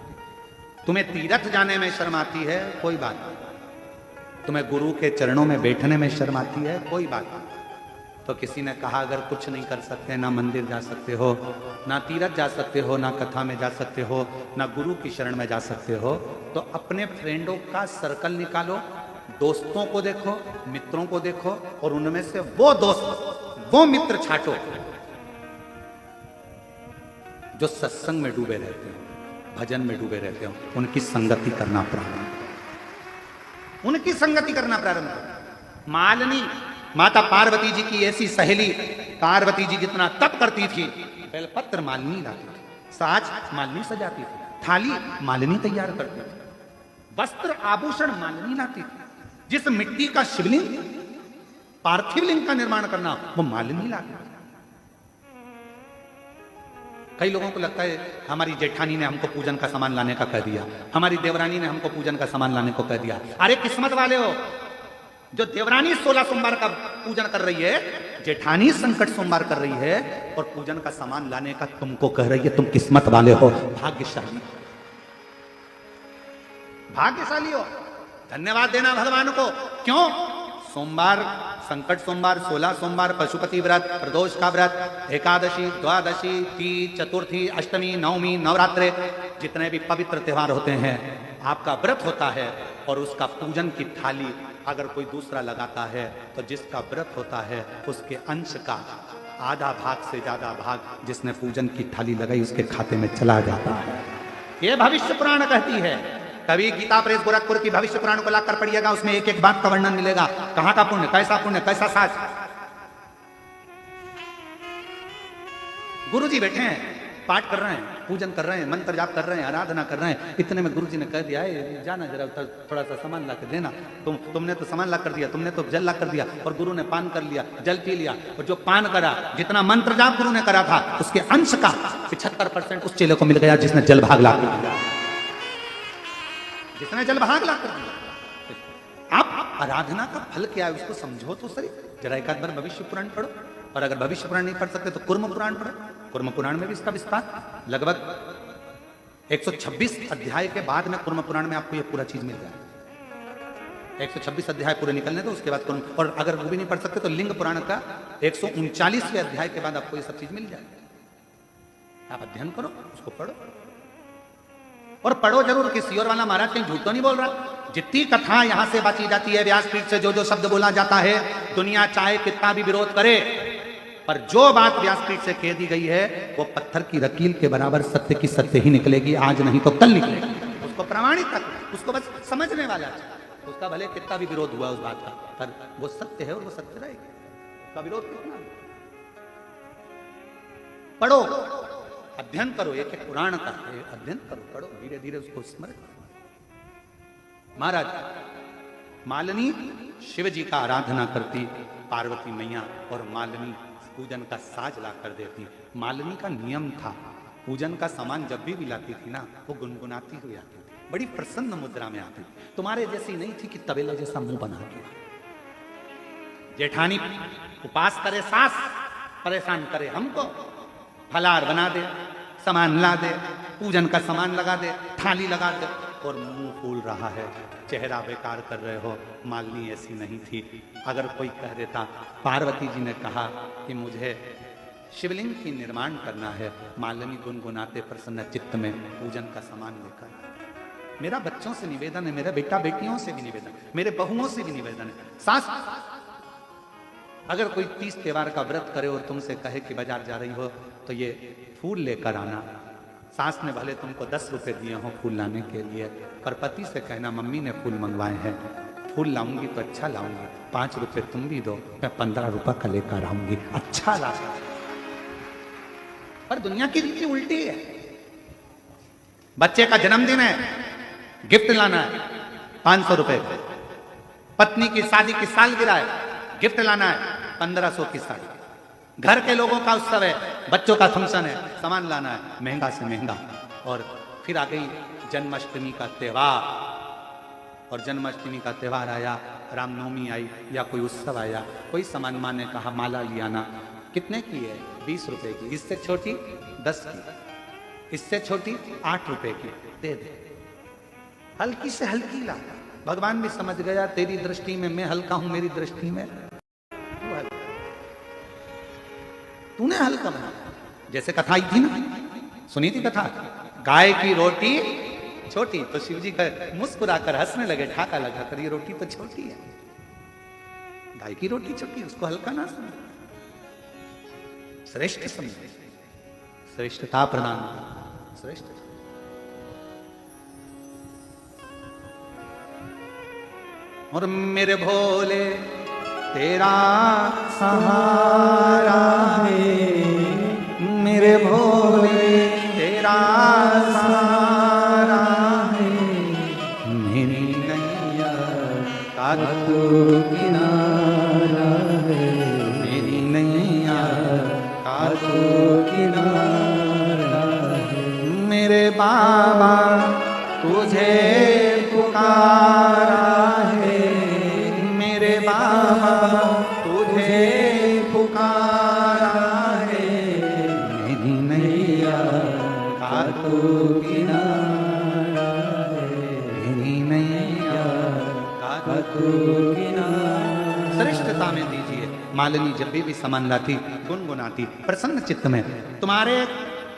तुम्हें तीर्थ जाने में शर्म आती है कोई बात नहीं, तुम्हें गुरु के चरणों में बैठने में शर्म आती है कोई बात नहीं। तो किसी ने कहा अगर कुछ नहीं कर सकते, ना मंदिर जा सकते हो, ना तीर्थ जा सकते हो, ना कथा में जा सकते हो, ना गुरु की शरण में जा सकते हो, तो अपने फ्रेंडों का सर्कल निकालो, दोस्तों को देखो, मित्रों को देखो, और उनमें से वो दोस्त, वो मित्र छांटो जो सत्संग में डूबे रहते हो, भजन में डूबे रहते हो। उनकी संगति करना प्रारंभ करो, उनकी संगति करना प्रारंभ करो। मालिनी माता पार्वती जी की ऐसी सहेली, पार्वती जी जितना तप करती थी, बेलपत्र मालिनी लाती थी, साज मालिनी सजाती थी, थाली मालिनी तैयार करती थी, वस्त्र आभूषण मालिनी लाती थी। जिस मिट्टी का शिवलिंग, पार्थिव लिंग का निर्माण करना, वो मालिनी लाती थी। कई लोगों को लगता है हमारी जेठानी ने हमको पूजन का सामान लाने का कह दिया, हमारी देवरानी ने हमको पूजन का सामान लाने को कह दिया। अरे किस्मत वाले हो, जो देवरानी 16 सोमवार का पूजन कर रही है, जेठानी संकट सोमवार कर रही है, और पूजन का सामान लाने का तुमको कह रही है। तुम किस्मत वाले हो, भाग्यशाली, भाग्यशाली हो। धन्यवाद देना भगवान को। क्यों? सोमवार, संकट सोमवार, 16 सोमवार, पशुपति व्रत, प्रदोष का व्रत, एकादशी, द्वादशी, तीज, चतुर्थी, अष्टमी, नवमी, नवरात्रे, जितने भी पवित्र त्योहार होते हैं, आपका व्रत होता है, और उसका पूजन की थाली अगर कोई दूसरा लगाता है, तो जिसका व्रत होता है उसके अंश का आधा भाग से ज्यादा भाग जिसने पूजन की थाली लगाई उसके खाते में चला जाता है। ये भविष्य पुराण कहती है। कभी गीता प्रेस गोरखपुर की भविष्य पुराण को लाकर पढ़िएगा, उसमें एक एक बात का वर्णन मिलेगा। कहां का पुण्य, कैसा साज। गुरुजी बैठे हैं, पाठ कर रहे हैं, पूजन कर रहे हैं, मंत्र जाप कर रहे हैं, आराधना कर रहे हैं। इतने में गुरुजी ने कह दिया है जाना जरा थोड़ा सा सामान ला कर देना। तुमने तो सामान ला कर दिया, तुमने तो जल ला कर दिया, और गुरु ने पान कर लिया, जल पी लिया, और जो पान करा, जितना मंत्र जाप गुरु ने करा था, उसके अंश का 75% उस चेले को मिल गया जिसने जल भाग ला कर दिया, जिसने जल भाग ला कर दिया। आप आराधना का फल क्या है उसको समझो तो सही। जरा एक आध बार भविष्य पुराण पढ़ो, और अगर भविष्य पुराण नहीं पढ़ सकते तो कुर्म पुराण पढ़ो। कुर्म पुराण में भी इसका विस्तार लगभग 126 अध्याय के बाद में कुर्म पुराण में आपको ये पूरा चीज मिल जाए। 126 अध्याय पूरे निकलने दो, उसके बाद कुर्म, और अगर वो भी नहीं पढ़ सकते तो लिंग पुराण का 139वें अध्याय के बाद आपको ये सब चीज मिल जाए। आप अध्ययन करो, उसको पढ़ो, और पढ़ो जरूर। किसी और वाला महाराज कहीं झूठ तो नहीं बोल रहा। जितनी कथा यहां से बांटी जाती है, व्यासपीठ से जो जो शब्द बोला जाता है, दुनिया चाहे कितना भी विरोध करे, पर जो बात व्यासपीठ से कह दी गई है वो पत्थर की लकीर के बराबर सत्य की सत्य ही निकलेगी। आज नहीं तो कल निकलेगी। उसको प्रमाणित कर, उसको बस समझने वाला है। उसका भले कितना भी विरोध हुआ उस बात का, पर वो सत्य है और वो सत्य रहेगी। उसका विरोध कितना है? पढ़ो, अध्ययन करो, एक एक पुराण का अध्ययन करो, पढ़ो, धीरे धीरे उसको स्मरण करो। महाराज मालिनी शिव जी का आराधना करती, पार्वती मैया, और मालिनी पूजन का साज ला कर देती। मालिनी का नियम था, पूजन का सामान जब भी लाती थी ना, वो गुनगुनाती हुई आती थी, बड़ी प्रसन्न मुद्रा में आती थी। तुम्हारे जैसी नहीं थी कि तबेला जैसा मुंह बना के। जेठानी उपास करे, सास परेशान करे हमको, फलार बना दे, सामान ला दे, पूजन का सामान लगा दे, थाली लगा दे, और मुंह फूल रहा है, चेहरा बेकार कर रहे हो। मालिनी ऐसी नहीं थी। अगर कोई कह देता, पार्वती जी ने कहा कि मुझे शिवलिंग की निर्माण करना है, मालिनी गुनगुनाते प्रसन्न चित्त में पूजन का सामान लेकर। मेरा बच्चों से निवेदन है, मेरे बेटा बेटियों से भी निवेदन, मेरे बहुओं से भी निवेदन है। सास, अगर कोई 30 त्योहार का व्रत करे और तुमसे कहे कि बाजार जा रही हो तो ये फूल लेकर आना, सास ने भले तुमको 10 रुपए दिए हो फूल लाने के लिए, पर पति से कहना मम्मी ने फूल मंगवाए हैं, फूल लाऊंगी तो अच्छा लाऊंगी, 5 रुपए तुम भी दो, मैं 15 रुपए का लेकर आऊंगी, अच्छा ला। पर दुनिया की रीति उल्टी है। बच्चे का जन्मदिन है, गिफ्ट लाना है 500 रुपए का। पत्नी की शादी की सालगिरह है, गिफ्ट लाना है 1500 की साड़ी। घर के लोगों का उत्सव है, बच्चों का फंक्शन है, सामान लाना है महंगा से महंगा। और फिर आ गई जन्माष्टमी का त्योहार, और जन्माष्टमी का त्योहार आया, रामनवमी आई या कोई उत्सव आया, कोई सामान माँ ने कहा माला लियाना, कितने की है? 20 रुपए की। इससे छोटी 10 की, इससे छोटी 8 रुपए की, दे दे। हल्की से हल्की ला। भगवान भी समझ गया तेरी दृष्टि में मैं हल्का हूं, मेरी दृष्टि में तूने हल्का बना। जैसे कथा आई थी ना, सुनी थी कथा, गाय की रोटी छोटी, तो शिव जी का मुस्कुराकर हंसने लगे, ठाका लगा कर, ये रोटी तो छोटी है, गाय की रोटी छोटी, उसको हल्का ना समझ, श्रेष्ठ समझे, श्रेष्ठता प्रदान, श्रेष्ठ। और मेरे भोले तेरा सहारा है, मेरे भोले तेरा सहारा है, मेरी नैया का तू किनारा है, मेरी नैया का तू किनारा है। मेरे बाबा तुझे पुकारा है, मेरे बाबा तुझे पुकारा है, मेरी नैया का तू किनारा है, मेरी नैया का तू किनारा। श्रेष्ठता में दीजिए। मालिनी जब भी सामान लाती गुनगुनाती प्रसन्न चित्त में। तुम्हारे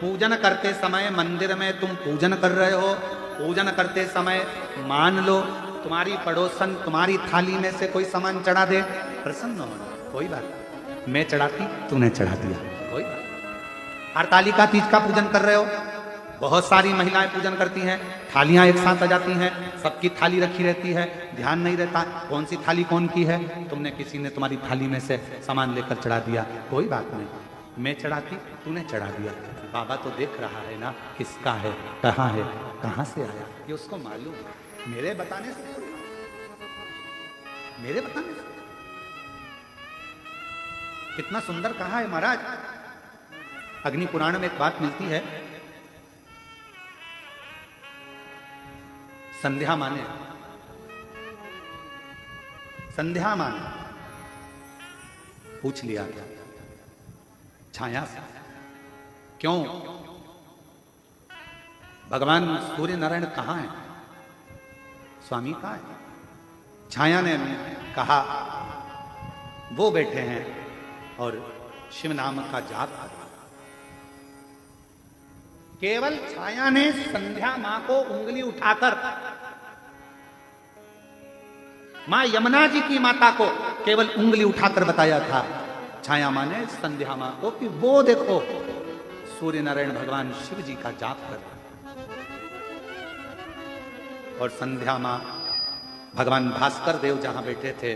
पूजन करते समय मंदिर में तुम पूजन कर रहे हो, पूजन करते समय मान लो तुम्हारी पड़ोसन तुम्हारी थाली में से कोई सामान चढ़ा दे, प्रसन्न हो, कोई बात नहीं। मैं चढ़ाती, तूने चढ़ा दिया, कोई बात नहीं। हरतालिका तीज का पूजन कर रहे हो, बहुत सारी महिलाएं पूजन करती हैं, थालियां एक साथ आ जाती हैं, सबकी थाली रखी रहती है, ध्यान नहीं रहता कौन सी थाली कौन की है, तुमने किसी ने तुम्हारी थाली में से सामान लेकर चढ़ा दिया, कोई बात नहीं। मैं चढ़ाती, तूने चढ़ा दिया, बाबा तो देख रहा है ना किसका है, कहाँ है, कहाँ से आया, ये उसको मालूम है। मेरे बताने से, मेरे बताने से। कितना सुंदर कहा है महाराज। अग्नि पुराण में एक बात मिलती है, संध्या माने, संध्या माने पूछ लिया था छाया से, क्यों भगवान सूर्य नारायण कहाँ है, स्वामी कहाँ है? छाया ने कहा वो बैठे हैं और शिव नाम का जाप कर रहा। केवल छाया ने संध्या मां को उंगली उठाकर, मां यमुना जी की माता को केवल उंगली उठाकर बताया था छाया मां ने संध्या मां को कि वो देखो सूर्य नारायण भगवान शिव जी का जाप कर रहा। और संध्या मां भगवान भास्कर देव जहां बैठे थे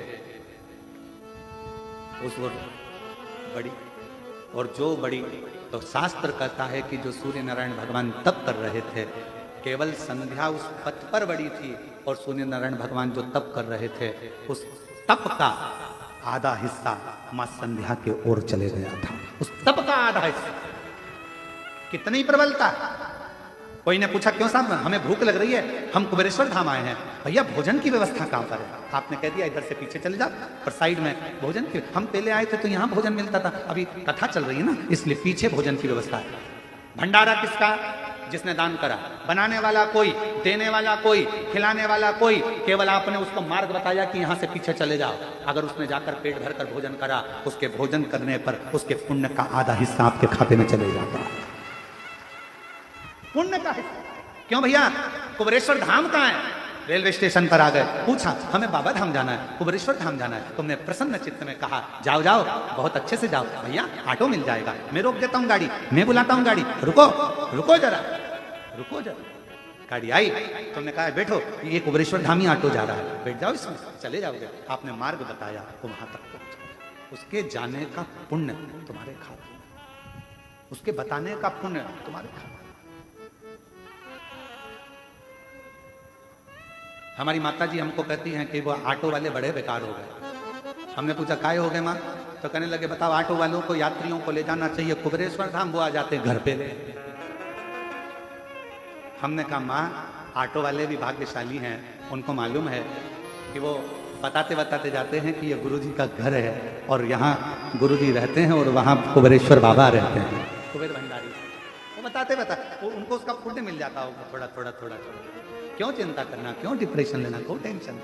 उस वक्त बड़ी, और जो बड़ी तो शास्त्र कहता है कि जो सूर्य नारायण भगवान तप कर रहे थे, केवल संध्या उस पथ पर बड़ी थी और सूर्य नारायण भगवान जो तप कर रहे थे उस तप का आधा हिस्सा मां संध्या के ओर चले गया था। उस तप का आधा हिस्सा, कितनी प्रबलता। कोई ने पूछा क्यों साहब हमें भूख लग रही है, हम कुबेरेश्वर धाम आए हैं, भैया भोजन की व्यवस्था कहां पर है? आपने कह दिया इधर से पीछे चले जाओ और साइड में भोजन की, हम पहले आए थे तो यहाँ भोजन मिलता था, अभी कथा चल रही है ना इसलिए पीछे भोजन की व्यवस्था है। भंडारा किसका? जिसने दान करा। बनाने वाला कोई, देने वाला कोई, खिलाने वाला कोई, केवल आपने उसको मार्ग बताया कि यहाँ से पीछे चले जाओ। अगर उसने जाकर पेट भर कर भोजन करा, उसके भोजन करने पर उसके पुण्य का आधा हिस्सा आपके खाते में चले जाता है, पुण्य का हिस्सा। क्यों भैया कुबेरेश्वर धाम कहाँ है? रेलवे स्टेशन पर आ गए, पूछा हमें बाबा धाम जाना है, कुबेरेश्वर धाम जाना है। तुमने प्रसन्न चित्त में कहा जाओ जाओ, बहुत अच्छे से जाओ, भैया ऑटो मिल जाएगा, मैं रोक देता हूँ गाड़ी, मैं बुलाता हूँ गाड़ी, रुको रुको जरा, रुको जरा। गाड़ी आई, तुमने कहा बैठो, ये कुबेरेश्वर धामी ऑटो जा रहा है, बैठ जाओ इसमें, चले जाओगे। आपने मार्ग बताया तो वहां तक पहुंचे। उसके जाने का पुण्य तुम्हारे खाते, उसके बताने का पुण्य तुम्हारे खाते। हमारी माता जी हमको कहती हैं कि वो ऑटो वाले बड़े बेकार हो गए। हमने पूछा काय हो गए माँ? तो कहने लगे बताओ ऑटो वालों को यात्रियों को ले जाना चाहिए कुबेरेश्वर धाम, वो आ जाते घर पे ले। हमने कहा माँ ऑटो वाले भी भाग्यशाली हैं, उनको मालूम है कि वो बताते बताते जाते हैं कि ये गुरुजी का घर है और यहाँ गुरुजी रहते हैं और वहाँ कुबेरेश्वर बाबा रहते हैं, कुबेर भंडारी। वो बताते बताते उनको उसका पुण्य मिल जाता होगा थोड़ा थोड़ा थोड़ा थोड़ा। क्यों चिंता करना, क्यों डिप्रेशन लेना, क्यों टेंशन?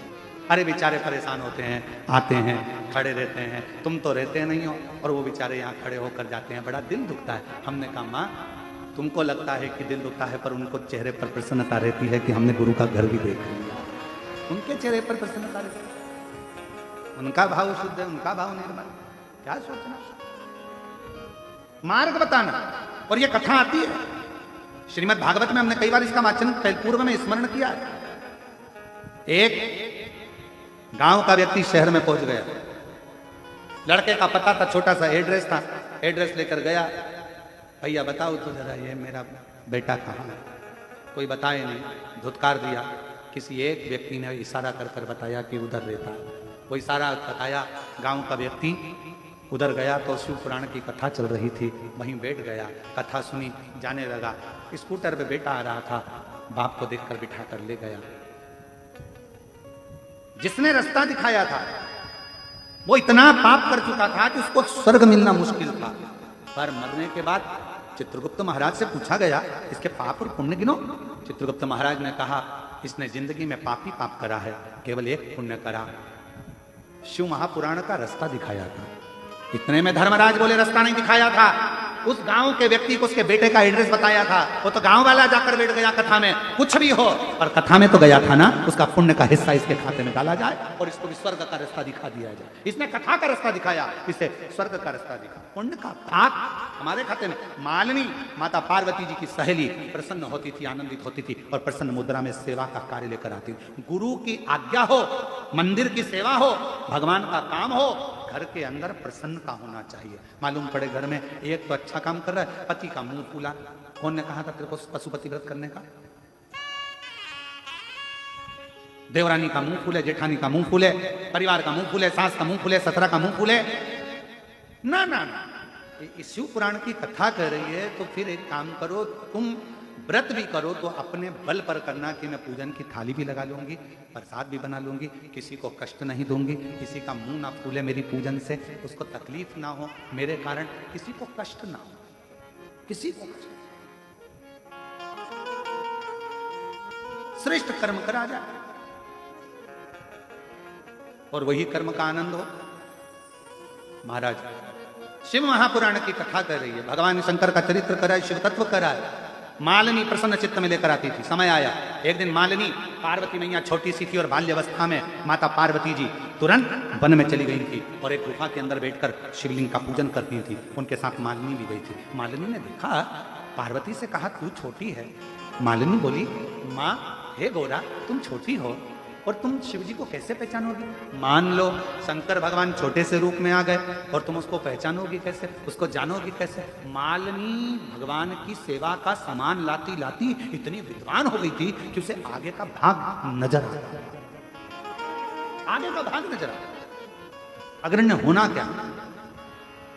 अरे बेचारे परेशान होते हैं, आते हैं, खड़े रहते हैं, तुम तो रहते नहीं हो और वो बेचारे यहाँ खड़े होकर जाते हैं, बड़ा दिल दुखता है। हमने कहा माँ तुमको लगता है कि दिल दुखता है, पर उनको चेहरे पर प्रसन्नता रहती है कि हमने गुरु का घर भी देख लिया। उनके चेहरे पर प्रसन्नता रहती है, उनका भाव शुद्ध है, उनका भाव निर्मल। क्या सोचना, मार्ग बताना। और ये कथा आती है श्रीमद् भागवत में, हमने कई बार इसका वाचन पूर्व में स्मरण किया है। एक गांव का व्यक्ति शहर में पहुंच गया, लड़के का पता था, छोटा सा एड्रेस था, एड्रेस लेकर गया। भैया बताओ तो जरा ये मेरा बेटा कहाँ है? कोई बताए नहीं, धुतकार दिया। किसी एक व्यक्ति ने इशारा कर कर बताया कि उधर रहता है। वो इशारा बताया, गांव का व्यक्ति उधर गया तो शिव पुराण की कथा चल रही थी, वहीं बैठ गया, कथा सुनी, जाने लगा। स्कूटर पे बेटा आ रहा था, बाप को देखकर बिठा कर ले गया। जिसने रास्ता दिखाया था वो इतना पाप कर चुका था कि उसको स्वर्ग मिलना मुश्किल था। पर मरने के बाद चित्रगुप्त महाराज से पूछा गया इसके पाप और पुण्य गिनो। चित्रगुप्त महाराज ने कहा इसने जिंदगी में पाप ही पाप करा है, केवल एक पुण्य करा, शिव महापुराण का रास्ता दिखाया था। इतने में धर्मराज बोले रास्ता नहीं दिखाया था, उस गांव के व्यक्ति को उसके बेटे का एड्रेस बताया था। वो तो गांव वाला जाकर बैठ गया कथा में, कुछ भी हो पर कथा में तो गया था ना, उसका पुण्य का हिस्सा इसके खाते में डाला जाए और इसको भी स्वर्ग का रास्ता दिखा दिया जाए। इसने कथा का रास्ता दिखाया, इसे स्वर्ग का रास्ता दिखा, पुण्य का पाप हमारे खाते में। मालिनी माता पार्वती जी की सहेली प्रसन्न होती थी, आनंदित होती थी और प्रसन्न मुद्रा में सेवा का कार्य लेकर आती। गुरु की आज्ञा हो, मंदिर की सेवा हो, भगवान का काम हो, घर के अंदर प्रसन्नता होना चाहिए। मालूम पड़े घर में एक तो अच्छा काम कर रहा है, पति का मुंह फूला। कौन ने कहा था तेरे को पशुपति व्रत करने का? देवरानी का मुंह फूले, जेठानी का मुंह फूले, परिवार का मुंह फूले, सास का मुंह फूले, ससुरा का मुंह फूले। ना ना ना, इस शिव पुराण की कथा कर रही है तो फिर एक काम करो, तुम व्रत भी करो तो अपने बल पर करना कि मैं पूजन की थाली भी लगा लूंगी, प्रसाद भी बना लूंगी, किसी को कष्ट नहीं दूंगी, किसी का मुंह ना फूले मेरी पूजन से, उसको तकलीफ ना हो मेरे कारण, किसी को कष्ट ना हो, किसी को कष्ट। श्रेष्ठ कर्म करा जाए और वही कर्म का आनंद हो। महाराज शिव महापुराण की कथा कर रही है, भगवान शंकर का चरित्र कराए, शिव तत्व कराए। मालिनी प्रसन्न चित्त में लेकर आती थी। समय आया एक दिन, मालिनी पार्वती मैया छोटी सी थी और बाल्यवस्था में माता पार्वती जी तुरंत वन में चली गई थी और एक गुफा के अंदर बैठकर शिवलिंग का पूजन करती थी। उनके साथ मालिनी भी गई थी। मालिनी ने देखा, पार्वती से कहा तू छोटी है। मालिनी बोली माँ हे गोरा तुम छोटी हो और तुम शिव जी को कैसे पहचानोगी? मान लो शंकर भगवान छोटे से रूप में आ गए और तुम उसको पहचानोगी कैसे, उसको जानोगी कैसे? मालिनी भगवान की सेवा का सामान लाती लाती इतनी विद्वान हो गई थी कि उसे आगे का भाग नजर आ गया। आगे का भाग नजर आ गया। अग्रण्य होना क्या?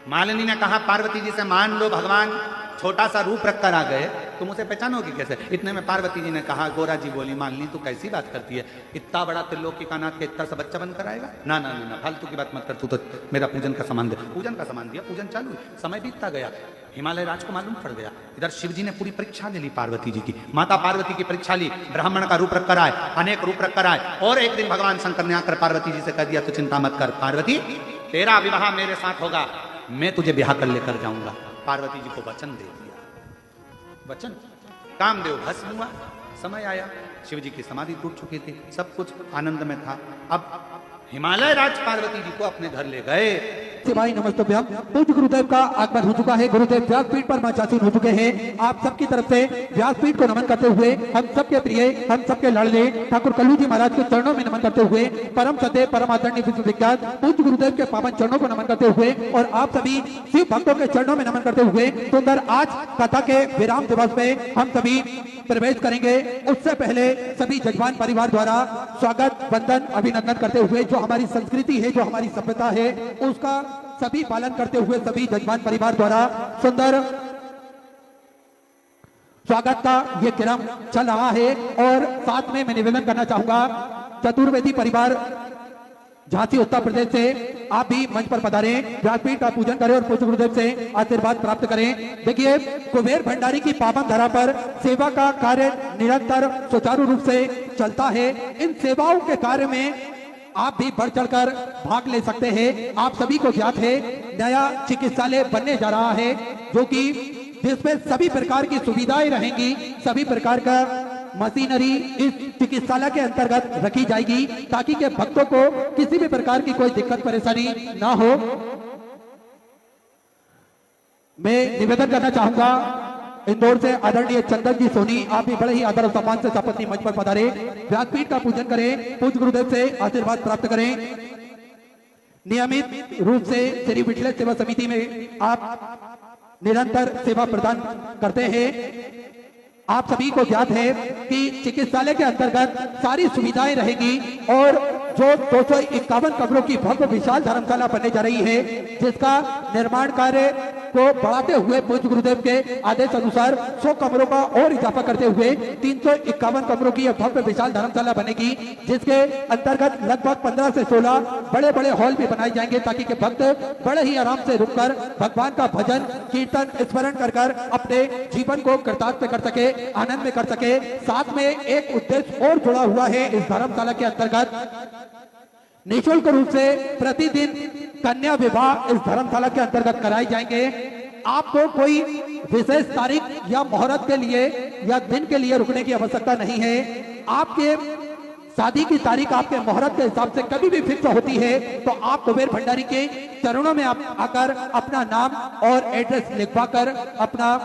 मालिनी ने कहा पार्वती जी से, मान लो भगवान छोटा सा रूप रखकर आ गए, तुम उसे पहचानोगी कैसे? इतने में पार्वती जी ने कहा, गोरा जी बोली मालिनी तू कैसी बात करती है, इतना बड़ा त्रिलोकी का नाथ के इतना सा बच्चा बनकर आएगा? ना ना ना, फालतू की बात मत कर, तू तो मेरा पूजन का सामान दे। पूजन का सामान दिया, पूजन चालू, समय बीतता गया। हिमालय राज को मालूम पड़ गया, इधर शिव जी ने पूरी परीक्षा ले ली पार्वती जी की। माता पार्वती की परीक्षा ली, ब्राह्मण का रूप रखकर आए, अनेक रूप रखकर आए और एक दिन भगवान शंकर ने आकर पार्वती जी से कह दिया, तो चिंता मत कर पार्वती, तेरा विवाह मेरे साथ होगा, मैं तुझे ब्याह कर लेकर जाऊंगा। पार्वती जी को वचन दे दिया, वचन। कामदेव भस्म हुआ, समय आया, शिव जी की समाधि टूट चुकी थी, सब कुछ आनंद में था। अब हिमालय राज पार्वती जी को अपने घर ले गए, शिवाय नमस्तभ्यम। पूज्य गुरुदेव का आगमन हो चुका है। गुरुदेव व्यासपीठ पर मंचासीन हो चुके हैं। आप सबकी तरफ से व्यासपीठ को नमन करते हुए हम सबके प्रिय, हम सबके लाडले ठाकुर कल्लू जी महाराज के चरणों में नमन करते हुए परम सत्य परम आदरणीय विश्वविख्यात पूज्य गुरुदेव के पावन चरणों को नमन करते हुए और आप सभी शिव भक्तों के चरणों में नमन करते हुए सुंदर आज कथा के विराम दिवस में हम सभी प्रवेश करेंगे। उससे पहले सभी जजमान परिवार द्वारा स्वागत, वंदन, अभिनंदन करते हुए जो हमारी संस्कृति है, जो हमारी सभ्यता है, उसका सभी पालन करते हुए सभी जजमान परिवार द्वारा सुंदर स्वागत का ये क्रम चल रहा है। और साथ में मैं निवेदन करना चाहूंगा चतुर्वेदी परिवार झांसी उत्तर प्रदेश से आप भी मंच पर पधारें, व्यासपीठ का पूजन करें और पूज्य गुरुदेव से आशीर्वाद प्राप्त करें। देखिए, कुबेर भंडारी की पावन धरा पर सेवा का कार्य निरंतर सुचारू रूप से चलता है। इन सेवाओं के कार्य में आप भी बढ़ चढ़कर भाग ले सकते हैं। आप सभी को ज्ञात है नया चिकित्सालय बनने जा रहा है, जो कि जिसमें सभी प्रकार की सुविधाएं रहेंगी, सभी प्रकार का मशीनरी इस चिकित्सालय के अंतर्गत रखी जाएगी ताकि के भक्तों को किसी भी प्रकार की कोई दिक्कत परेशानी ना हो। मैं निवेदन करना चाहूंगा इंदौर से आदरणीय चंदन जी सोनी, आप भी बड़े ही आदर और सम्मान से सपत्नी मंच पर पधारे, व्यासपीठ का पूजन करें, पूज्य गुरुदेव से आशीर्वाद प्राप्त करें। नियमित रूप से श्री विठल सेवा समिति में आप निरंतर सेवा प्रदान करते हैं। आप सभी को ज्ञात है कि चिकित्सालय के अंतर्गत सारी सुविधाएं रहेगी और जो 251 कमरों की भव्य विशाल धर्मशाला बनने जा रही है, जिसका निर्माण कार्य को बढ़ाते हुए पूज्य गुरुदेव के आदेश अनुसार 100 कमरों का और इजाफा करते हुए 351 कमरों की यह भव्य विशाल धर्मशाला बनेगी, जिसके अंतर्गत लगभग 15 से 16 बड़े बड़े हॉल भी बनाए जाएंगे ताकि के भक्त बड़े ही आराम से रुककर भगवान का भजन कीर्तन स्मरण कर अपने जीवन को कृतार्थ कर सके, आनंद में कर सके। साथ में एक उद्देश्य और जुड़ा हुआ है इस धर्मशाला के अंतर्गत, निःशुल्क रूप से प्रतिदिन कन्या विवाह इस धर्मशाला के अंतर्गत कराए जाएंगे। आपको कोई विशेष तारीख या मुहूर्त के लिए या दिन के लिए रुकने की आवश्यकता नहीं है। आपके शादी की तारीख आपके मुहूर्त के हिसाब से कभी भी फिक्स होती है तो आप कुबेर भंडारी के चरणों में आप आकर अपना नाम और एड्रेस लिखवा कर अपना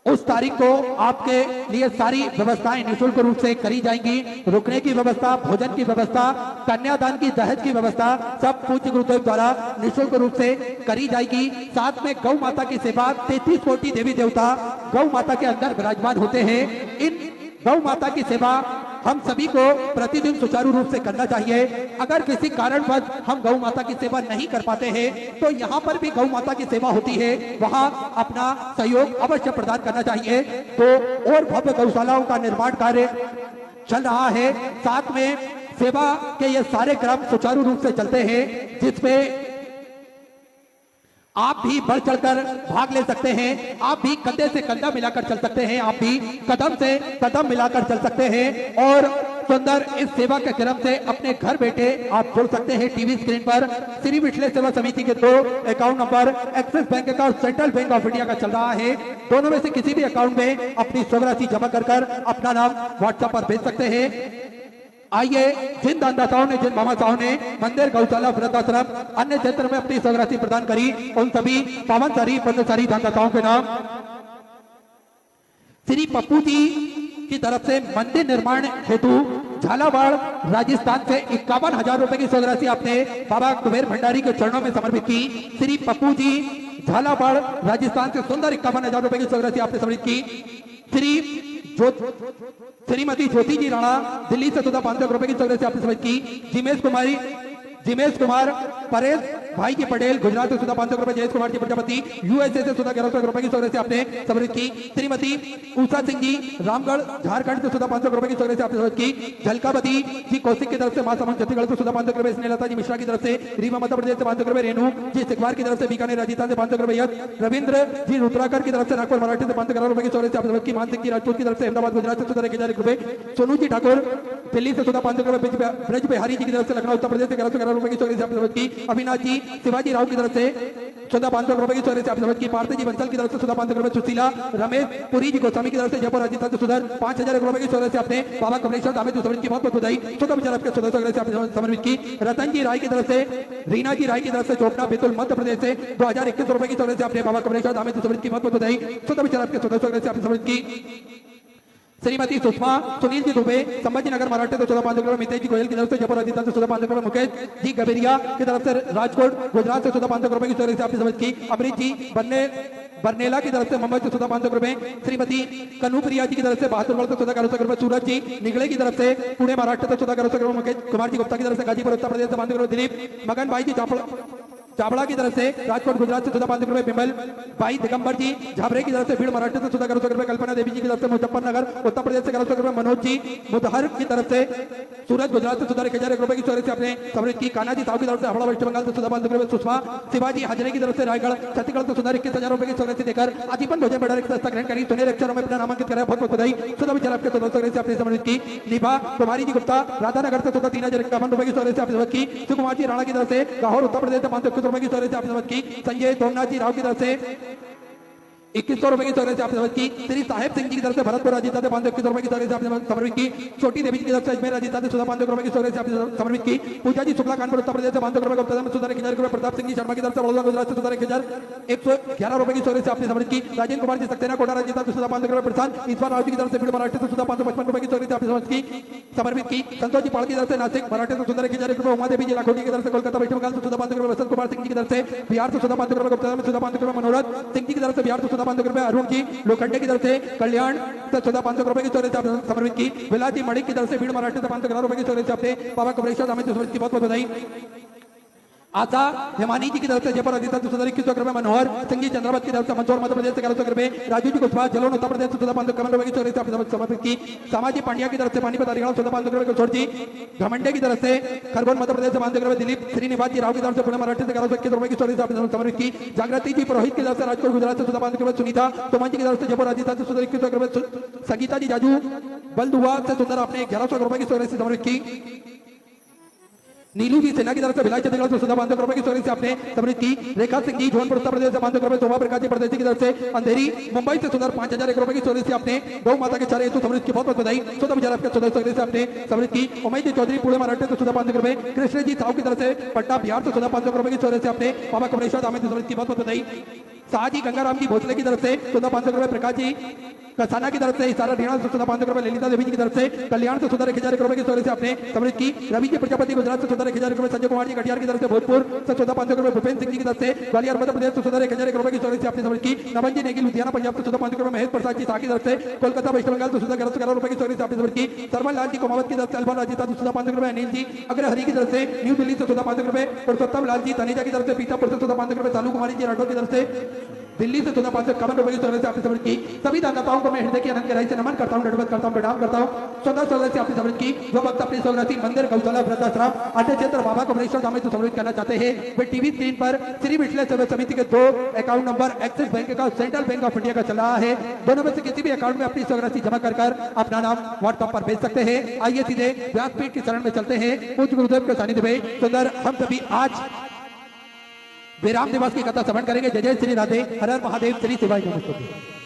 उस तारीख को आपके लिए सारी व्यवस्थाएं निःशुल्क रूप से करी जाएंगी। रुकने की व्यवस्था, भोजन की व्यवस्था, कन्यादान की दहेज की व्यवस्था सब पूज्य गुरुदेव द्वारा निःशुल्क रूप से करी जाएगी। साथ में गौ माता की सेवा, 33 कोटि देवी देवता गौ माता के अंदर विराजमान होते हैं। इन गौ माता की सेवा हम सभी को प्रतिदिन सुचारू रूप से करना चाहिए। अगर किसी कारणवश हम गौ माता की सेवा नहीं कर पाते हैं तो यहाँ पर भी गौ माता की सेवा होती है, वहाँ अपना सहयोग अवश्य प्रदान करना चाहिए। तो और भव्य गौशालाओं का निर्माण कार्य चल रहा है। साथ में सेवा के ये सारे क्रम सुचारू रूप से चलते हैं, जिसमें आप भी बढ़ चढ़कर भाग ले सकते हैं। आप भी कंधे से कंधा मिलाकर चल सकते हैं, आप भी कदम से कदम मिलाकर चल सकते हैं और सुंदर इस सेवा के क्रम से अपने घर बैठे आप जुड़ सकते हैं। टीवी स्क्रीन पर श्री विठल सेवा समिति के 2 अकाउंट नंबर एक्सिस बैंक का और सेंट्रल बैंक ऑफ इंडिया का चल रहा है। दोनों में से किसी भी अकाउंट में अपनी स्वराशि जमा कर अपना नाम व्हाट्सएप पर भेज सकते हैं। आइए, जिन दानदाताओं ने, जिन मामाताओं ने मंदिर, गौशाला, वृद्धाश्रम अन्य क्षेत्र में अपनी स्वराशि प्रदान करी, उन सभी पावनसारी पद्मसारी दानदाताओं के नाम श्री पप्पू जी की तरफ से मंदिर निर्माण हेतु झालावाड़ राजस्थान से 51,000 रुपए की स्वराशि आपने बाबा कुबेर भंडारी के चरणों में समर्पित की। श्री पप्पू जी झालावाड़ राजस्थान से सुंदर 51,000 रुपए की स्वराशि आपने समर्पित की। श्रीमती ज्योति जी राणा दिल्ली से 500 रुपए की स्वराशि आपने समर्पित की। जिमेश कुमार परेश भाई की पटेल गुजरात से 500 रुपए, जयेश कुमार जी प्रजापति यूएसए से 1100 रुपए की स्वराशि आपने समर्पित की। श्रीमती उषा सिंह जी रामगढ़ झारखंड से 500 रुपए की स्वराशि आपने समर्पित की। झलकावती जी कौशिक की तरफ से महासमुंद छत्तीसगढ़ से 500 रुपए, स्नेहलता जी मिश्रा की तरफ से रीवा मध्य प्रदेश से 500 रुपए, रेणु जी सिकवार की तरफ से बीकानेर राजस्थान से 500 रुपए, रविंद्र जी रुद्राकर की तरफ से नागपुर मराठी से 500 रुपए की स्वराशि आपने समर्पित की। मान सिंह जी राजपूत की तरफ से अहमदाबाद गुजरात से 1,000 रुपए, सोनू जी ठाकुर दिल्ली से 500 रुपए, ब्रज बिहारी जी की तरफ से लखनऊ उत्तर प्रदेश से 1100 रुपए की स्वराशि आपने समर्पित की। अविनाश जी शिवाजी राव की तरफ से 14,500 रुपए की चौरे से आपकी समझ की। पार्थी जी बंसल की तरफ से 14,500 रुपए। सुशीला रमेश पुरी जी गोस्वामी की तरफ से जयपुर राजस्थान से सुधर 5,000 रुपए की चौरे से आपने बाबा कमलेश्वर दामे समझ की बहुत बहुत बधाई। 14 विचार आपके 1400 से आपने समर्पित की। रतन जी राय की तरफ से, रीना जी राय की तरफ से चोपड़ा बेतुल मध्य प्रदेश से 2,021 रुपए की चौरे से आपने बाबा कमलेश्वर दामे समझ की बहुत बहुत बधाई। 14 विचार आपके 1400 से आपने समर्पित की। श्रीमती सुषमा सुनील जी दुबे संभाजी नगर महाराष्ट्र से 14,500 रुपए। मितेश जी गोयल की तरफ से जयपुर राजस्थान से 14,500 रुपए। मुकेश जी गबेरिया की तरफ से राजकोट गुजरात से 14,500 रुपए की चौरे से आपने समझ की। अमृत जी बरनेला की तरफ से मुंबई से 14,500 रुपए। श्रीमती कनुप्रिया जी की तरफ से बहादुरगढ़ से 14,100 रुपए। सूरज जी निगले की तरफ से पुणे महाराष्ट्र से 14,100 रुपए। मुकेश कुमार जी गुप्ता की तरफ से गाजीपुर उत्तर प्रदेश से 500 रुपए। दिलीप मगन भाई जी चावड़ा की तरफ से राजकोट गुजरात से 14,500 रुपए। बिमल भाई दिगंबर जी झाबरे की तरफ से भीड़ महाराष्ट्र से 14,100 रुपए। कल्पना देवी जी की तरफ से मुजफ्फरनगर उत्तर प्रदेश से 1100 रुपए। मनोज जी मुदहर की तरफ से सूरज गुजरात से 1,000 रुपए की चौरे से आपने समृद्ध की। कान्हा जी साहू की तरफ से हावड़ा वेस्ट बंगाल से 14,500 रुपए। सुषमा शिवाजी हजरे की तरफ से रायगढ़ छत्तीसगढ़ से 21,000 रुपए की चौरे से देकर आजीवन भोजन भंडार की ग्रहण करी। सुनहरे अक्षरों में अपना नामांकित कराया। बहुत बहुत बधाई। 14 विचार आपके 1400 से आपने समृद्ध की। निभा कुमारी जी गुप्ता राधानगर से 3,051 रुपए की चौरे से आपने समझ की। सुकुमार जी राणा की तरफ से लाहौर उत्तर प्रदेश से 521 रुपए की चौरे से आपने की। संजय सोमनाथ जी राव की तरफ से 2100 रुपए की चौरे से आपने समझ की। श्री साहेब सिंह जी की तरफ से भरतपुर राजस्थान से 521 रुपए की चौरे से आपने समर्पित की। छोटी देवी जी की तरफ से अजमेर राजस्थान से 14,500 रुपए की चौरे से आपने समर्पित की। पूजा जी शुक्ला कानपुर उत्तर प्रदेश से 500 रुपए। गुप्ता में 1,000 रुपए। प्रताप सिंह जी शर्मा की तरफ से बड़ौदा गुजरात से 1,111 रुपए की चौरे से आपने समर्पित की। राजेंद्र कुमार जी सक्सेना कोटा राजस्थान से 14,500 रुपए। प्रशांत ईश्वर राव जी की तरफ से भीड़ महाराष्ट्र से 14,555 रुपए की चौरे से आपने समर्पित की। संतोष जी पाल की तरफ से नासिक महाराष्ट्र से 1,000 रुपए। उमा देवी जी लाखोटी की तरफ से कोलकाता वेस्ट बंगाल से 14,500 रुपए। वसंत कुमार सिंह जी की तरफ से बिहार से 14,500 रुपए। गुप्ता में 14,500 रुपए। मनोरथ सिंह जी की तरफ से बिहार से 14,500 रुपए। अरुण जी लोखंडे की तरफ से कल्याण से 14,500 रुपए की चौरे से आपने समर्पित की। विलास जी मणिक की तरफ से भीड़ महाराष्ट्र से 511 रुपए की चौरे से आपने बाबा कमलेश्वर दामे समर्पित की। बहुत बहुत बधाई। आशा हेमानी जी की तरफ से जयपुर राजस्थान से 2100 रुपए। मनोहर सिंह जी चंद्रावत की तरफ से मंदसौर मध्य प्रदेश से 1100 रुपए। राजू जी कुशवाहा जलोन उत्तर प्रदेश से 14,551 रुपए की चौरे से आपने समर्पित की। सामाजी पांड्या की तरफ से पानीपत हरियाणा 14,500 रुपए। किशोर जी घमंडे की तरफ से खरगोन मध्य प्रदेश से 500 रुपए। दिलीप श्रीनिवास जी राव की तरफ से पुणे महाराष्ट्र से 1121 रुपए की चौरे से आपने समर्पित की। जागृति जी पुरोहित की तरफ से राजकोट गुजरात से 14,500 रुपए। सुनीता तोमन जी की तरफ से जयपुर राजस्थान से 2100 रुपए। संगीता जी जाजू बलदुआ से सुंदर आपने 1100 रुपए की चौरे से समर्पित की। नीलू जी सेना की तरफ से भिलाई छत्तीसगढ़ से 14,500 रुपए की चौरे से आपने समृद्ध की। रेखा सिंह जी जौनपुर उत्तर प्रदेश से 500 रुपए। शोभा प्रकाश जी प्रदेश की तरफ से अंधेरी मुंबई से सुंदर 5,001 रुपए की चौरे से आपने गौ माता के चारे हेतु समृद्ध की बहुत बहुत बधाई। 14 विचार आपके 1400 से आपने समृद्ध की। उमेश जी चौधरी पुणे महाराष्ट्र से 14,500 रुपए। कृष्ण जी साहू की तरफ से पटना बिहार से 14,500 रुपए की चौरे से आपने बाबा कमलेश्वर दामे समृद्ध की बहुत बहुत बधाई। शाहजी गंगाराम जी भोसले की तरफ से 14,500 रुपए। प्रकाश जी कसाना की तरफ से इशारा हरियाणा से 14,500 रुपए। ललिता देवी जी की तरफ से कल्याण से 1,000 रुपए की चौरे से आपने समृद्ध की। रवि जी प्रजापति गुजरात से 1,000 रुपए। संजय कुमार जी कटिहार की तरफ से भोजपुर से 14,500 रुपए। भूपेंद्र सिंह जी की तरफ से ग्वालियर मध्य प्रदेश से 1,000 रुपए की चौरे से आपने समृद्ध की। नवन जी नेगी लुधियाना पंजाब से 14,500 रुपए। महेश प्रसाद जी शाह की तरफ से कोलकाता वेस्ट बंगाल से 1111 रुपए की चौरे से आपने समृद्ध की। सरमन लाल जी कोमावत की तरफ से अलवर राजस्थान से 14,500 रुपए। अनिल जी अग्रहरी की तरफ से न्यू दिल्ली से 14,500 रुपए। पुरुषोत्तम लाल जी तनेजा की तरफ से पीतापुर से 14,500 रुपए। सालू कुमारी जी राठौर की तरफ से दिल्ली से 14,551 रुपए की चौरे से आपने समृद्ध की। सभी दाताओं को मैं हृदय की अनंत गहराई से नमन करता हूं, दंडवत करता हूं, प्रणाम करता हूं। 1400 से आपने समृद्ध की। जो भक्त अपनी स्वग्रसी मंदिर गौशाला वृद्धाश्रम अन्य क्षेत्र बाबा कमलेश्वर दामे से समृद्ध करना चाहते हैं वे टीवी स्क्रीन पर श्री विठले सेवा समिति के 2 अकाउंट नंबर एक्सिस बैंक का सेंट्रल बैंक ऑफ इंडिया का चल रहा है। दोनों में से किसी भी अकाउंट में अपनी स्वग्रसी जमा कर अपना नाम व्हाट्सएप पर भेज सकते हैं। आइए सीधे व्यासपीठ की शरण में चलते हैं। पूज्य गुरुदेव के सानिध्य में सुंदर हम सभी आज विराम दिवस की कथा श्रवण करेंगे। जय जय श्री राधे, हर हर महादेव, श्री शिवाय नमस्ते।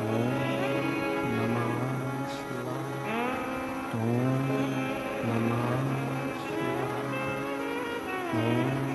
ओम नमः शिवाय। ओम